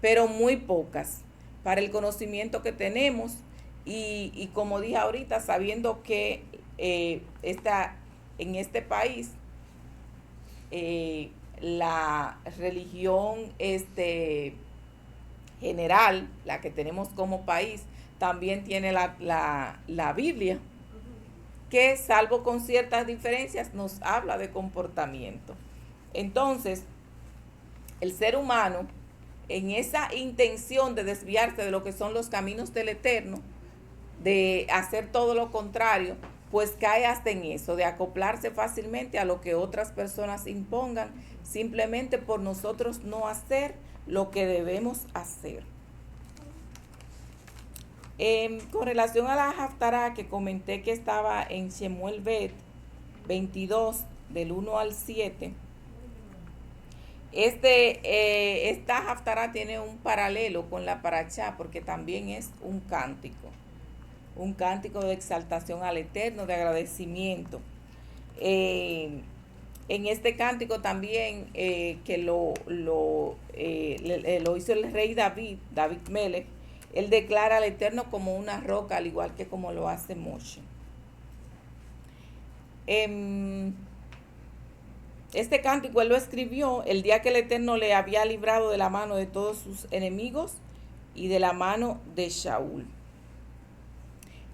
pero muy pocas para el conocimiento que tenemos y como dije ahorita, sabiendo que en este país la religión general, la que tenemos como país, también tiene la Biblia. que, salvo con ciertas diferencias, nos habla de comportamiento. Entonces, el ser humano, en esa intención de desviarse de lo que son los caminos del Eterno, de hacer todo lo contrario, pues cae hasta en eso, de acoplarse fácilmente a lo que otras personas impongan, simplemente por nosotros no hacer lo que debemos hacer. Con relación a la Haftará, que comenté que estaba en Shemuel Bet 22, del 1 al 7, esta Haftará tiene un paralelo con la Parashá, porque también es un cántico de exaltación al Eterno, de agradecimiento. En este cántico también, que lo hizo el rey David Melech, él declara al Eterno como una roca, al igual que como lo hace Moshe. Este cántico él lo escribió el día que el Eterno le había librado de la mano de todos sus enemigos y de la mano de Shaul.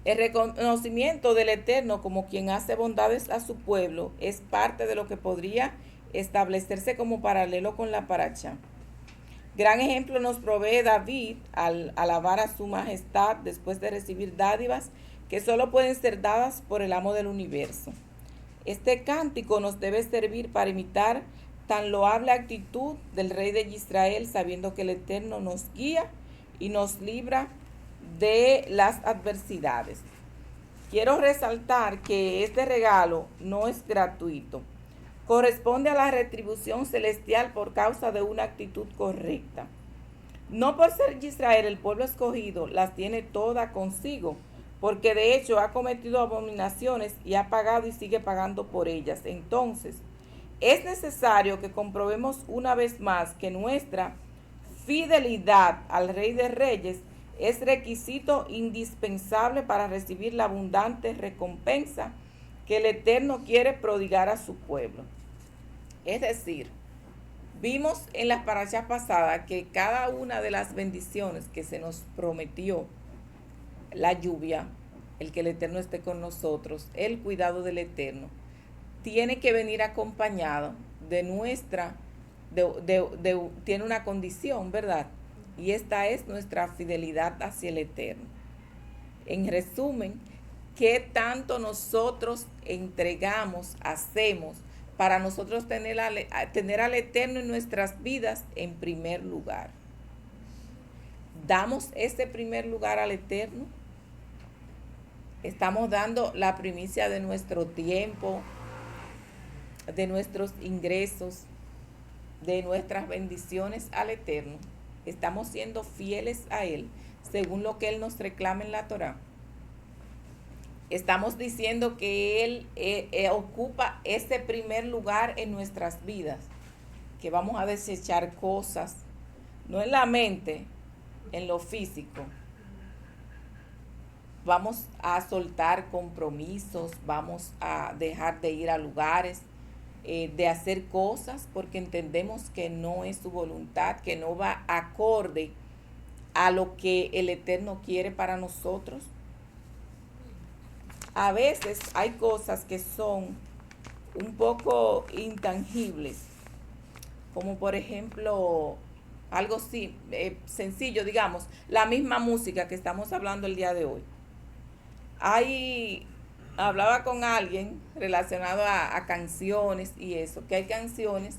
El reconocimiento del Eterno como quien hace bondades a su pueblo es parte de lo que podría establecerse como paralelo con la Parashá. Gran ejemplo nos provee David al alabar a su majestad después de recibir dádivas que solo pueden ser dadas por el amo del universo. Este cántico nos debe servir para imitar tan loable actitud del rey de Israel, sabiendo que el Eterno nos guía y nos libra de las adversidades. Quiero resaltar que este regalo no es gratuito. Corresponde a la retribución celestial por causa de una actitud correcta. No por ser Israel el pueblo escogido las tiene todas consigo, porque de hecho ha cometido abominaciones y ha pagado y sigue pagando por ellas. Entonces, es necesario que comprobemos una vez más que nuestra fidelidad al Rey de Reyes es requisito indispensable para recibir la abundante recompensa que el Eterno quiere prodigar a su pueblo. Es decir, vimos en las parashas pasadas que cada una de las bendiciones que se nos prometió, la lluvia, el que el Eterno esté con nosotros, el cuidado del Eterno, tiene que venir acompañado de tiene una condición, ¿verdad? Y esta es nuestra fidelidad hacia el Eterno. En resumen, ¿qué tanto nosotros entregamos, hacemos para nosotros tener al Eterno en nuestras vidas en primer lugar? ¿Damos ese primer lugar al Eterno? ¿Estamos dando la primicia de nuestro tiempo, de nuestros ingresos, de nuestras bendiciones al Eterno? ¿Estamos siendo fieles a Él según lo que Él nos reclama en la Torá? Estamos diciendo que Él ocupa ese primer lugar en nuestras vidas, que vamos a desechar cosas, no en la mente, en lo físico. Vamos a soltar compromisos, vamos a dejar de ir a lugares, de hacer cosas porque entendemos que no es su voluntad, que no va acorde a lo que el Eterno quiere para nosotros. A veces hay cosas que son un poco intangibles, como por ejemplo, algo sencillo, digamos, la misma música que estamos hablando el día de hoy. Hablaba con alguien relacionado a canciones y eso, que hay canciones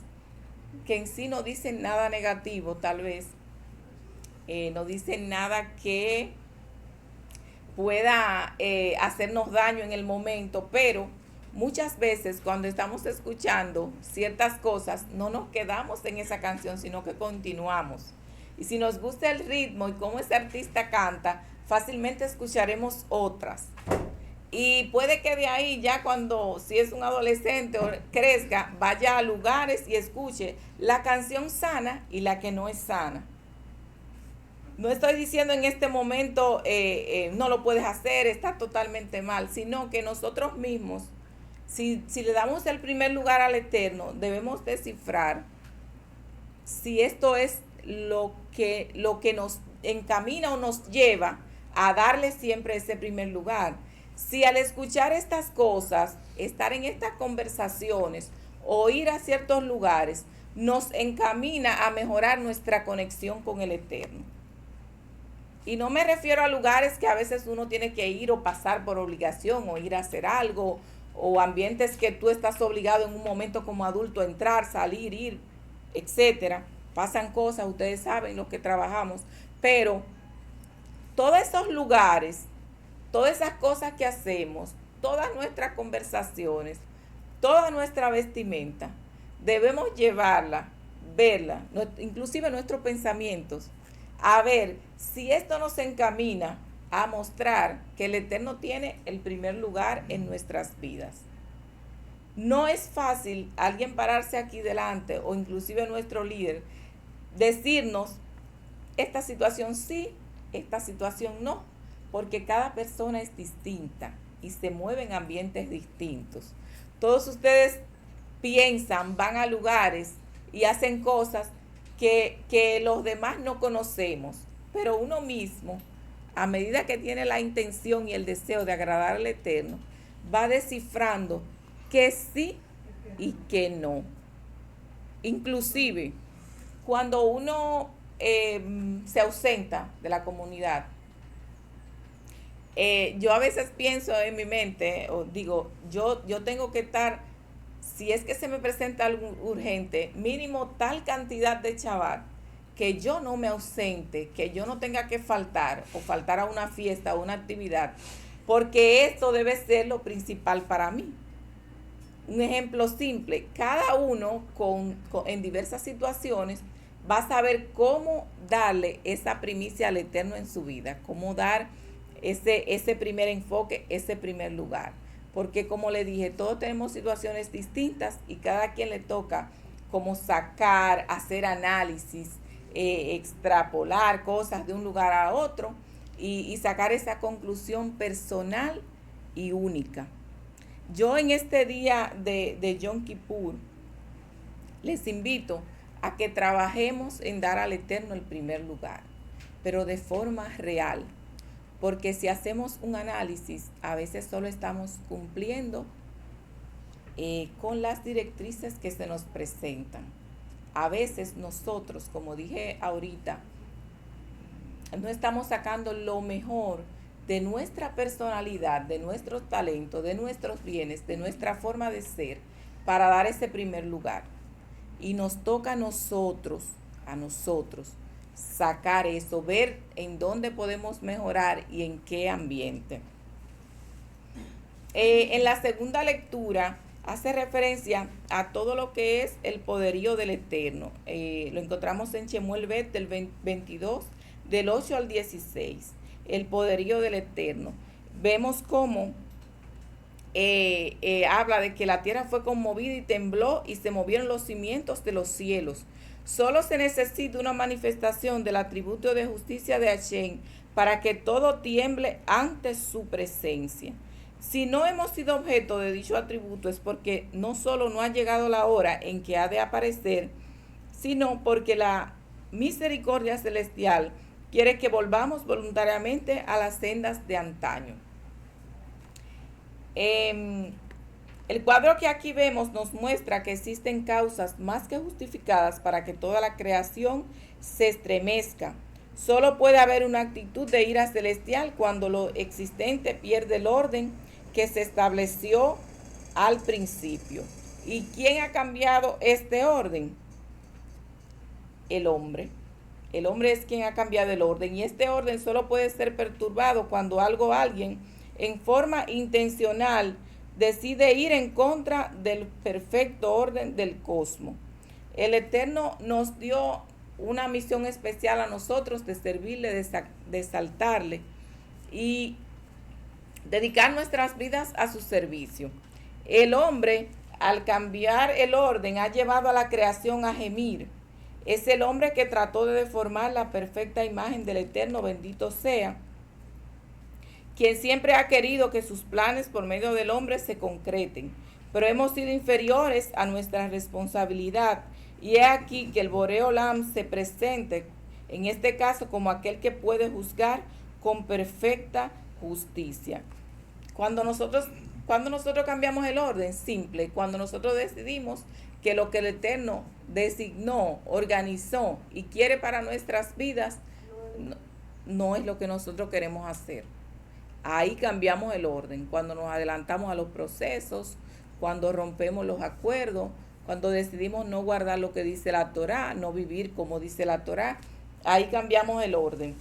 que en sí no dicen nada negativo, tal vez, no dicen nada que pueda hacernos daño en el momento, pero muchas veces cuando estamos escuchando ciertas cosas no nos quedamos en esa canción, sino que continuamos. Y si nos gusta el ritmo y cómo ese artista canta, fácilmente escucharemos otras. Y puede que de ahí ya cuando, si es un adolescente o crezca, vaya a lugares y escuche la canción sana y la que no es sana. No estoy diciendo en este momento no lo puedes hacer, está totalmente mal, sino que nosotros mismos, si le damos el primer lugar al Eterno, debemos descifrar si esto es lo que nos encamina o nos lleva a darle siempre ese primer lugar. Si al escuchar estas cosas, estar en estas conversaciones o ir a ciertos lugares, nos encamina a mejorar nuestra conexión con el Eterno. Y no me refiero a lugares que a veces uno tiene que ir o pasar por obligación o ir a hacer algo, o ambientes que tú estás obligado en un momento como adulto a entrar, salir, ir, etcétera. Pasan cosas, ustedes saben lo que trabajamos, pero todos esos lugares, todas esas cosas que hacemos, todas nuestras conversaciones, toda nuestra vestimenta, debemos llevarla, verla, inclusive nuestros pensamientos, a ver si esto nos encamina a mostrar que el Eterno tiene el primer lugar en nuestras vidas. No es fácil alguien pararse aquí delante, o inclusive nuestro líder, decirnos esta situación sí, esta situación no, porque cada persona es distinta y se mueve en ambientes distintos. Todos ustedes piensan, van a lugares y hacen cosas que los demás no conocemos, pero uno mismo, a medida que tiene la intención y el deseo de agradar al Eterno, va descifrando que sí y que no. Inclusive, cuando uno se ausenta de la comunidad, yo a veces pienso en mi mente, o digo, yo tengo que estar, si es que se me presenta algo urgente, mínimo tal cantidad de Shabbat, que yo no me ausente, que yo no tenga que faltar o faltar a una fiesta o una actividad, porque esto debe ser lo principal para mí. Un ejemplo simple, cada uno en diversas situaciones va a saber cómo darle esa primicia al Eterno en su vida, cómo dar ese primer enfoque, ese primer lugar. Porque como le dije, todos tenemos situaciones distintas y cada quien le toca como sacar, hacer análisis, extrapolar cosas de un lugar a otro y sacar esa conclusión personal y única. Yo en este día de Yom Kippur les invito a que trabajemos en dar al Eterno el primer lugar, pero de forma real, porque si hacemos un análisis, a veces solo estamos cumpliendo con las directrices que se nos presentan. A veces nosotros, como dije ahorita, no estamos sacando lo mejor de nuestra personalidad, de nuestros talentos, de nuestros bienes, de nuestra forma de ser, para dar ese primer lugar. Y nos toca a nosotros, sacar eso, ver en dónde podemos mejorar y en qué ambiente. En la segunda lectura hace referencia a todo lo que es el poderío del Eterno. Lo encontramos en Shemuel Bet del 22, del 8 al 16. El poderío del Eterno. Vemos cómo habla de que la tierra fue conmovida y tembló y se movieron los cimientos de los cielos. Solo se necesita una manifestación del atributo de justicia de Hashem para que todo tiemble ante su presencia. Si no hemos sido objeto de dicho atributo es porque no solo no ha llegado la hora en que ha de aparecer, sino porque la misericordia celestial quiere que volvamos voluntariamente a las sendas de antaño. El cuadro que aquí vemos nos muestra que existen causas más que justificadas para que toda la creación se estremezca. Solo puede haber una actitud de ira celestial cuando lo existente pierde el orden que se estableció al principio. ¿Y quién ha cambiado este orden? El hombre. El hombre es quien ha cambiado el orden, y este orden solo puede ser perturbado cuando alguien en forma intencional decide ir en contra del perfecto orden del cosmos. El Eterno nos dio una misión especial a nosotros de servirle, de exaltarle y dedicar nuestras vidas a su servicio. El hombre, al cambiar el orden, ha llevado a la creación a gemir. Es el hombre que trató de deformar la perfecta imagen del Eterno, bendito sea, quien siempre ha querido que sus planes por medio del hombre se concreten. Pero hemos sido inferiores a nuestra responsabilidad, y he aquí que el Boré Olam se presente, en este caso, como aquel que puede juzgar con perfecta justicia. Cuando nosotros cambiamos el orden, simple, cuando nosotros decidimos que lo que el Eterno designó, organizó y quiere para nuestras vidas, no es lo que nosotros queremos hacer. Ahí cambiamos el orden, cuando nos adelantamos a los procesos, cuando rompemos los acuerdos, cuando decidimos no guardar lo que dice la Torá, no vivir como dice la Torá, ahí cambiamos el orden.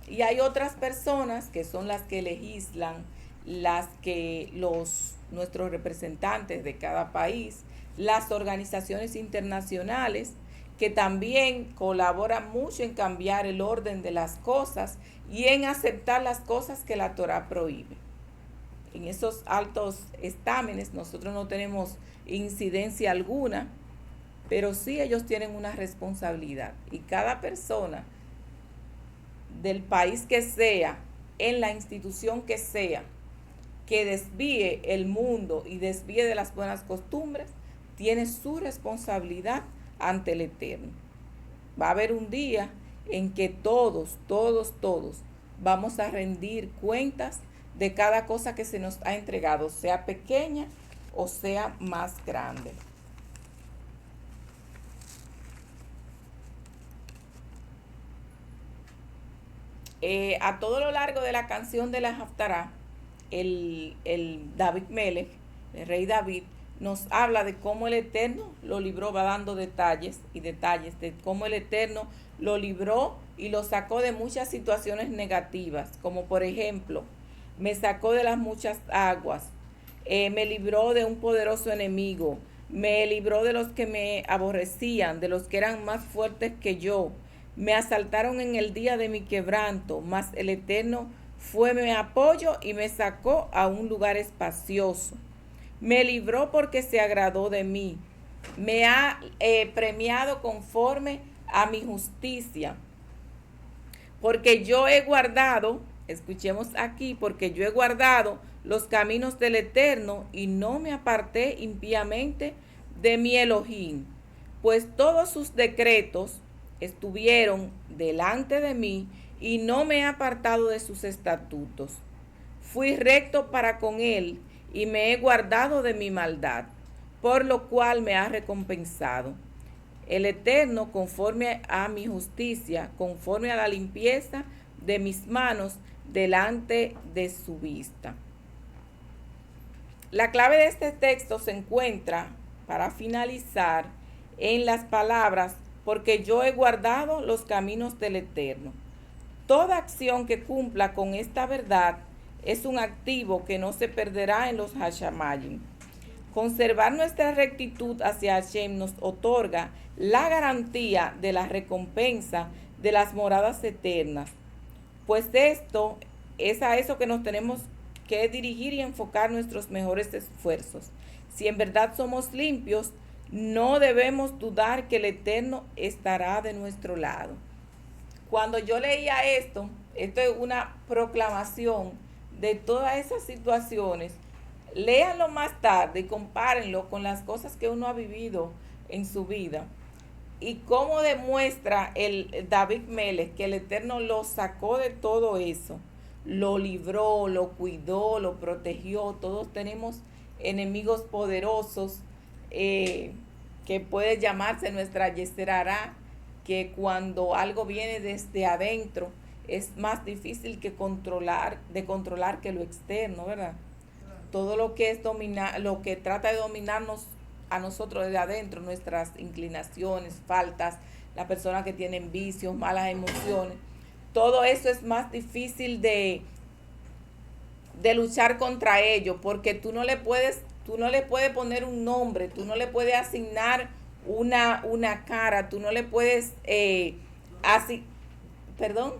Y hay otras personas que son las que legislan, nuestros representantes de cada país, las organizaciones internacionales, que también colaboran mucho en cambiar el orden de las cosas y en aceptar las cosas que la Torá prohíbe. En esos altos estámenes nosotros no tenemos incidencia alguna, pero sí ellos tienen una responsabilidad. Y cada persona del país que sea, en la institución que sea, que desvíe el mundo y desvíe de las buenas costumbres, tiene su responsabilidad ante el Eterno. Va a haber un día en que todos vamos a rendir cuentas de cada cosa que se nos ha entregado, sea pequeña o sea más grande. A todo lo largo de la canción de la Haftará, el David Melech, el rey David, nos habla de cómo el Eterno lo libró, va dando detalles de cómo el Eterno lo libró y lo sacó de muchas situaciones negativas, como por ejemplo, me sacó de las muchas aguas, me libró de un poderoso enemigo, me libró de los que me aborrecían, de los que eran más fuertes que yo, me asaltaron en el día de mi quebranto, mas el Eterno fue mi apoyo y me sacó a un lugar espacioso. Me libró porque se agradó de mí. Me ha premiado conforme a mi justicia. Porque yo he guardado, escuchemos aquí, porque yo he guardado los caminos del Eterno y no me aparté impíamente de mi Elohim. Pues todos sus decretos estuvieron delante de mí y no me he apartado de sus estatutos. Fui recto para con él y me he guardado de mi maldad, por lo cual me ha recompensado. El Eterno, conforme a mi justicia, conforme a la limpieza de mis manos, delante de su vista. La clave de este texto se encuentra, para finalizar, en las palabras, porque yo he guardado los caminos del Eterno. Toda acción que cumpla con esta verdad es un activo que no se perderá en los Hashamayim. Conservar nuestra rectitud hacia Hashem nos otorga la garantía de la recompensa de las moradas eternas. Pues esto es a eso que nos tenemos que dirigir y enfocar nuestros mejores esfuerzos. Si en verdad somos limpios, no debemos dudar que el Eterno estará de nuestro lado. Cuando yo leía esto es una proclamación de todas esas situaciones. Léanlo más tarde y compárenlo con las cosas que uno ha vivido en su vida. Y cómo demuestra el David Melech que el Eterno lo sacó de todo eso. Lo libró, lo cuidó, lo protegió. Todos tenemos enemigos poderosos que puede llamarse nuestra Yeser Hará, que cuando algo viene desde adentro es más difícil de controlar que lo externo, ¿verdad? Todo lo que es lo que trata de dominarnos a nosotros desde adentro, nuestras inclinaciones, faltas, las personas que tienen vicios, malas emociones, todo eso es más difícil de luchar contra ello, porque tú no le puedes poner un nombre, tú no le puedes asignar una cara, tú no le puedes perdón.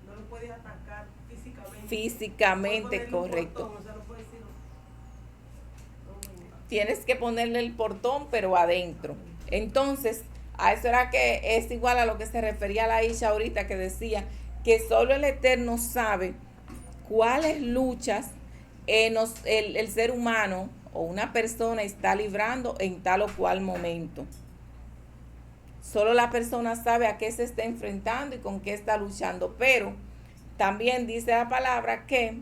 No lo puedes atacar físicamente. Físicamente, correcto. Portón, o sea, no puedes decir, Tienes que ponerle el portón, pero adentro. Entonces, a eso era que es igual a lo que se refería a la Isha ahorita, que decía que solo el Eterno sabe cuáles luchas el ser humano o una persona está librando en tal o cual momento. Solo la persona sabe a qué se está enfrentando y con qué está luchando, pero también dice la palabra que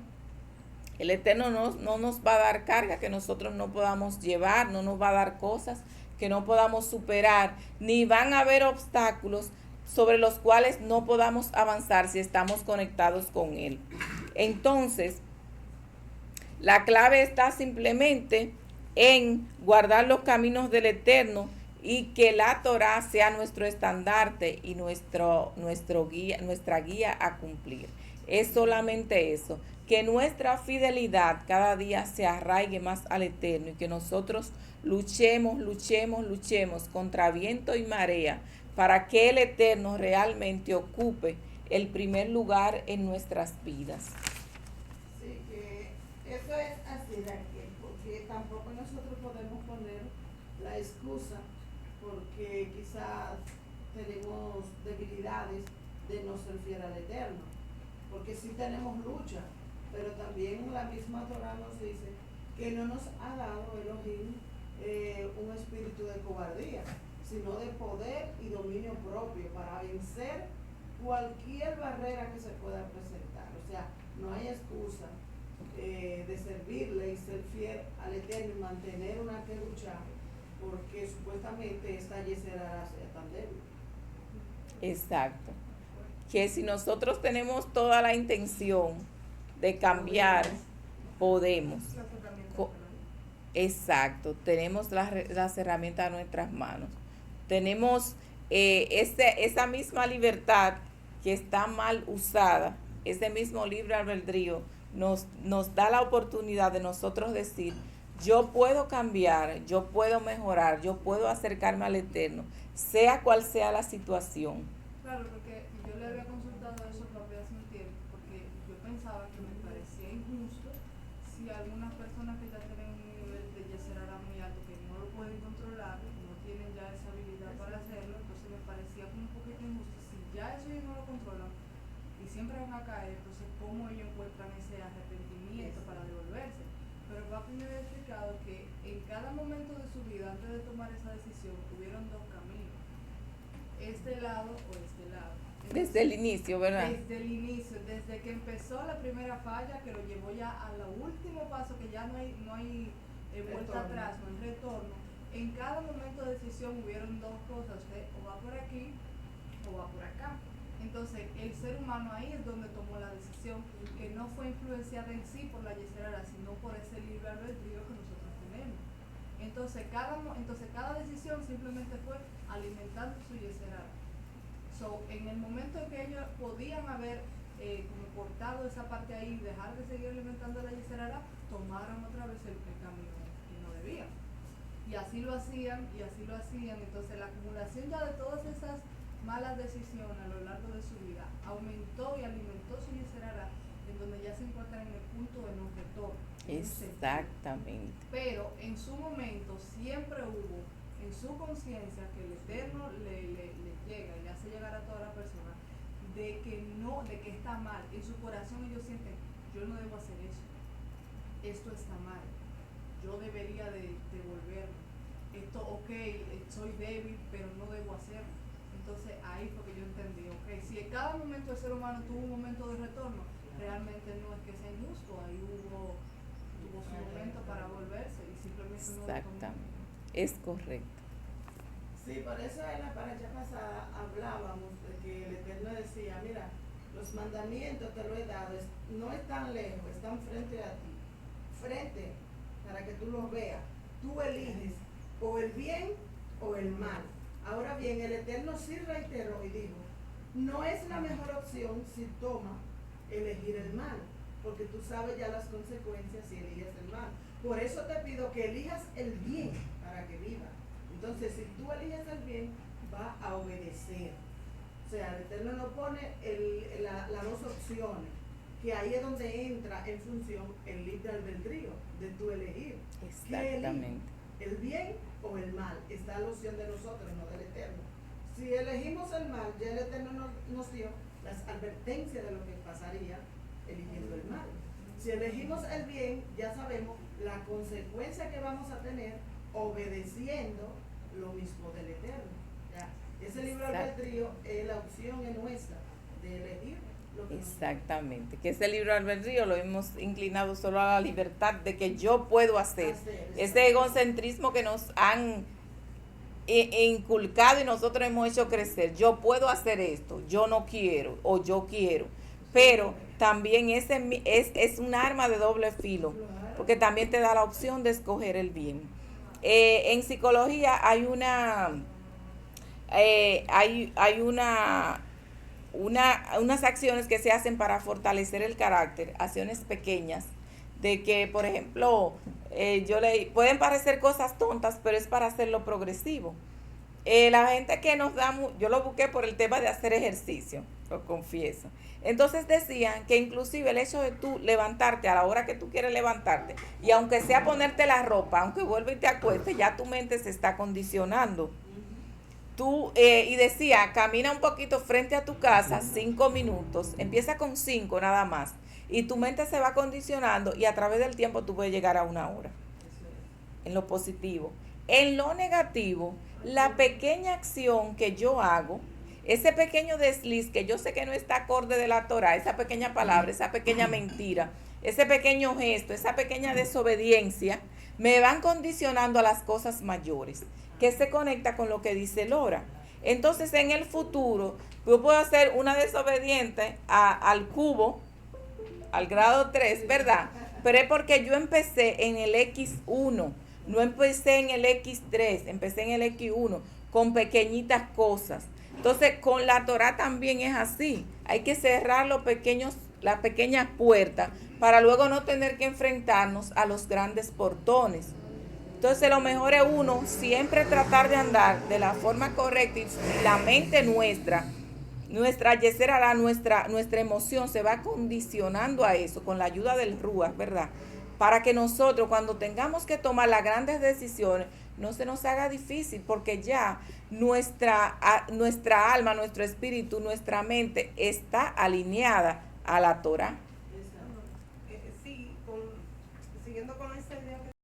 El Eterno no nos va a dar carga que nosotros no podamos llevar, no nos va a dar cosas que no podamos superar, ni van a haber obstáculos sobre los cuales no podamos avanzar si estamos conectados con Él. Entonces, la clave está simplemente en guardar los caminos del Eterno y que la Torá sea nuestro estandarte y nuestra guía a cumplir. Es solamente eso, que nuestra fidelidad cada día se arraigue más al Eterno y que nosotros luchemos contra viento y marea para que el Eterno realmente ocupe el primer lugar en nuestras vidas. Sí, que eso es así, Raquel, porque tampoco nosotros podemos poner la excusa porque quizás tenemos debilidades de no ser fiel al Eterno, porque sí tenemos lucha, pero también la misma Torah nos dice que no nos ha dado Elohim un espíritu de cobardía, sino de poder y dominio propio para vencer cualquier barrera que se pueda presentar. O sea, no hay excusa de servirle y ser fiel al Eterno y mantener una que luchar, porque supuestamente esta Yeserara sea tan débil. Exacto. Que si nosotros tenemos toda la intención de cambiar, podemos. Exacto, tenemos las herramientas en nuestras manos. Tenemos esa misma libertad que está mal usada, ese mismo libre albedrío nos da la oportunidad de nosotros decir, yo puedo cambiar, yo puedo mejorar, yo puedo acercarme al Eterno, sea cual sea la situación. Claro, porque yo le había consultado eso todavía hace un tiempo, porque yo pensaba que me parecía injusto si algunas personas que ya tienen un nivel de yeserara muy alto, que no lo pueden controlar, no tienen ya esa habilidad para hacerlo, entonces me parecía como un poquito injusto. Si ya eso ellos no lo controlan y siempre van a caer, entonces ¿cómo ellos encuentran ese arrepentimiento para devolverse? Pero el papi me había explicado que en cada momento de su vida, antes de tomar esa decisión, tuvieron dos caminos, este lado o este lado. Entonces, Desde el inicio, ¿verdad? desde el inicio, desde que empezó la primera falla, que lo llevó ya al último paso, que ya no hay vuelta atrás, no hay retorno. En cada momento de decisión hubieron dos cosas, usted o va por aquí o va por acá. Entonces el ser humano ahí es donde tomó la decisión, que no fue influenciada en sí por la yeserara, sino por ese libre albedrío que nosotros tenemos. Entonces cada decisión simplemente fue alimentando su yeserara. So, en el momento en que ellos podían haber como cortado esa parte ahí y dejar de seguir alimentando la yeserara, tomaron otra vez el camino que no debían. Y así lo hacían, entonces la acumulación ya de todas esas malas decisiones a lo largo de su vida aumentó y alimentó su yeserara, en donde ya se encuentran en el punto de no retorno. Exactamente. Pero en su momento siempre hubo en su conciencia que el Eterno le llega y le hace llegar a toda la persona de que está mal. En su corazón ellos sienten, yo no debo hacer eso, esto está mal, yo debería de devolverme, esto ok, soy débil pero no debo hacerlo. Entonces ahí fue que yo entendí, ok, si en cada momento el ser humano tuvo un momento de retorno, realmente no es que sea injusto, ahí tuvo su momento para volverse y simplemente no lo tomó. Exactamente, es correcto. Sí, por eso en la paracha pasada hablábamos de que el Eterno decía, mira, los mandamientos te lo he dado, no están lejos, están frente a ti, frente para que tú los veas. Tú eliges o el bien o el mal. Ahora bien, el Eterno sí reiteró y dijo, no es la mejor opción si toma elegir el mal, porque tú sabes ya las consecuencias si eliges el mal. Por eso te pido que elijas el bien para que vivas. Entonces, si tú eliges el bien, va a obedecer. O sea, el Eterno no pone las dos opciones, que ahí es donde entra en función el libre albedrío de tu elegir. Exactamente. ¿El bien o el mal? Está la opción de nosotros, no del Eterno. Si elegimos el mal, ya el Eterno nos dio las advertencias de lo que pasaría eligiendo el mal. Si elegimos el bien, ya sabemos la consecuencia que vamos a tener obedeciendo lo mismo del Eterno. ¿Ya? Ese libre albedrío, la opción es nuestra de elegir lo que nos Exactamente, que ese libre albedrío lo hemos inclinado solo a la libertad de que yo puedo hacer. Ese egocentrismo que nos han inculcado y nosotros hemos hecho crecer. Yo puedo hacer esto, yo no quiero o yo quiero. Pero también es un arma de doble filo, porque también te da la opción de escoger el bien. En psicología hay unas acciones que se hacen para fortalecer el carácter, acciones pequeñas, de que, por ejemplo, pueden parecer cosas tontas, pero es para hacerlo progresivo. La gente que nos da, yo lo busqué por el tema de hacer ejercicio, lo confieso. Entonces decían que inclusive el hecho de tú levantarte a la hora que tú quieres levantarte, y aunque sea ponerte la ropa, aunque vuelva y te acuestes, ya tu mente se está condicionando. Y decía, camina un poquito frente a tu casa, 5 minutos, empieza con 5 nada más, y tu mente se va condicionando y a través del tiempo tú puedes llegar a 1 hora, en lo positivo. En lo negativo, la pequeña acción que yo hago, ese pequeño desliz que yo sé que no está acorde de la Torah, esa pequeña palabra, esa pequeña mentira, ese pequeño gesto, esa pequeña desobediencia, me van condicionando a las cosas mayores, que se conecta con lo que dice Lora. Entonces, en el futuro, yo puedo hacer una desobediente al cubo, al grado 3, ¿verdad? Pero es porque yo empecé en el X1, no empecé en el X3, empecé en el X1, con pequeñitas cosas. Entonces, con la Torah también es así. Hay que cerrar las pequeñas puertas para luego no tener que enfrentarnos a los grandes portones. Entonces, lo mejor es uno siempre tratar de andar de la forma correcta, y la mente nuestra yeser hará, nuestra emoción se va condicionando a eso con la ayuda del Ruach, ¿verdad? Para que nosotros, cuando tengamos que tomar las grandes decisiones, no se nos haga difícil, porque ya nuestra alma, nuestro espíritu, nuestra mente está alineada a la Torah. Sí, siguiendo con esta idea que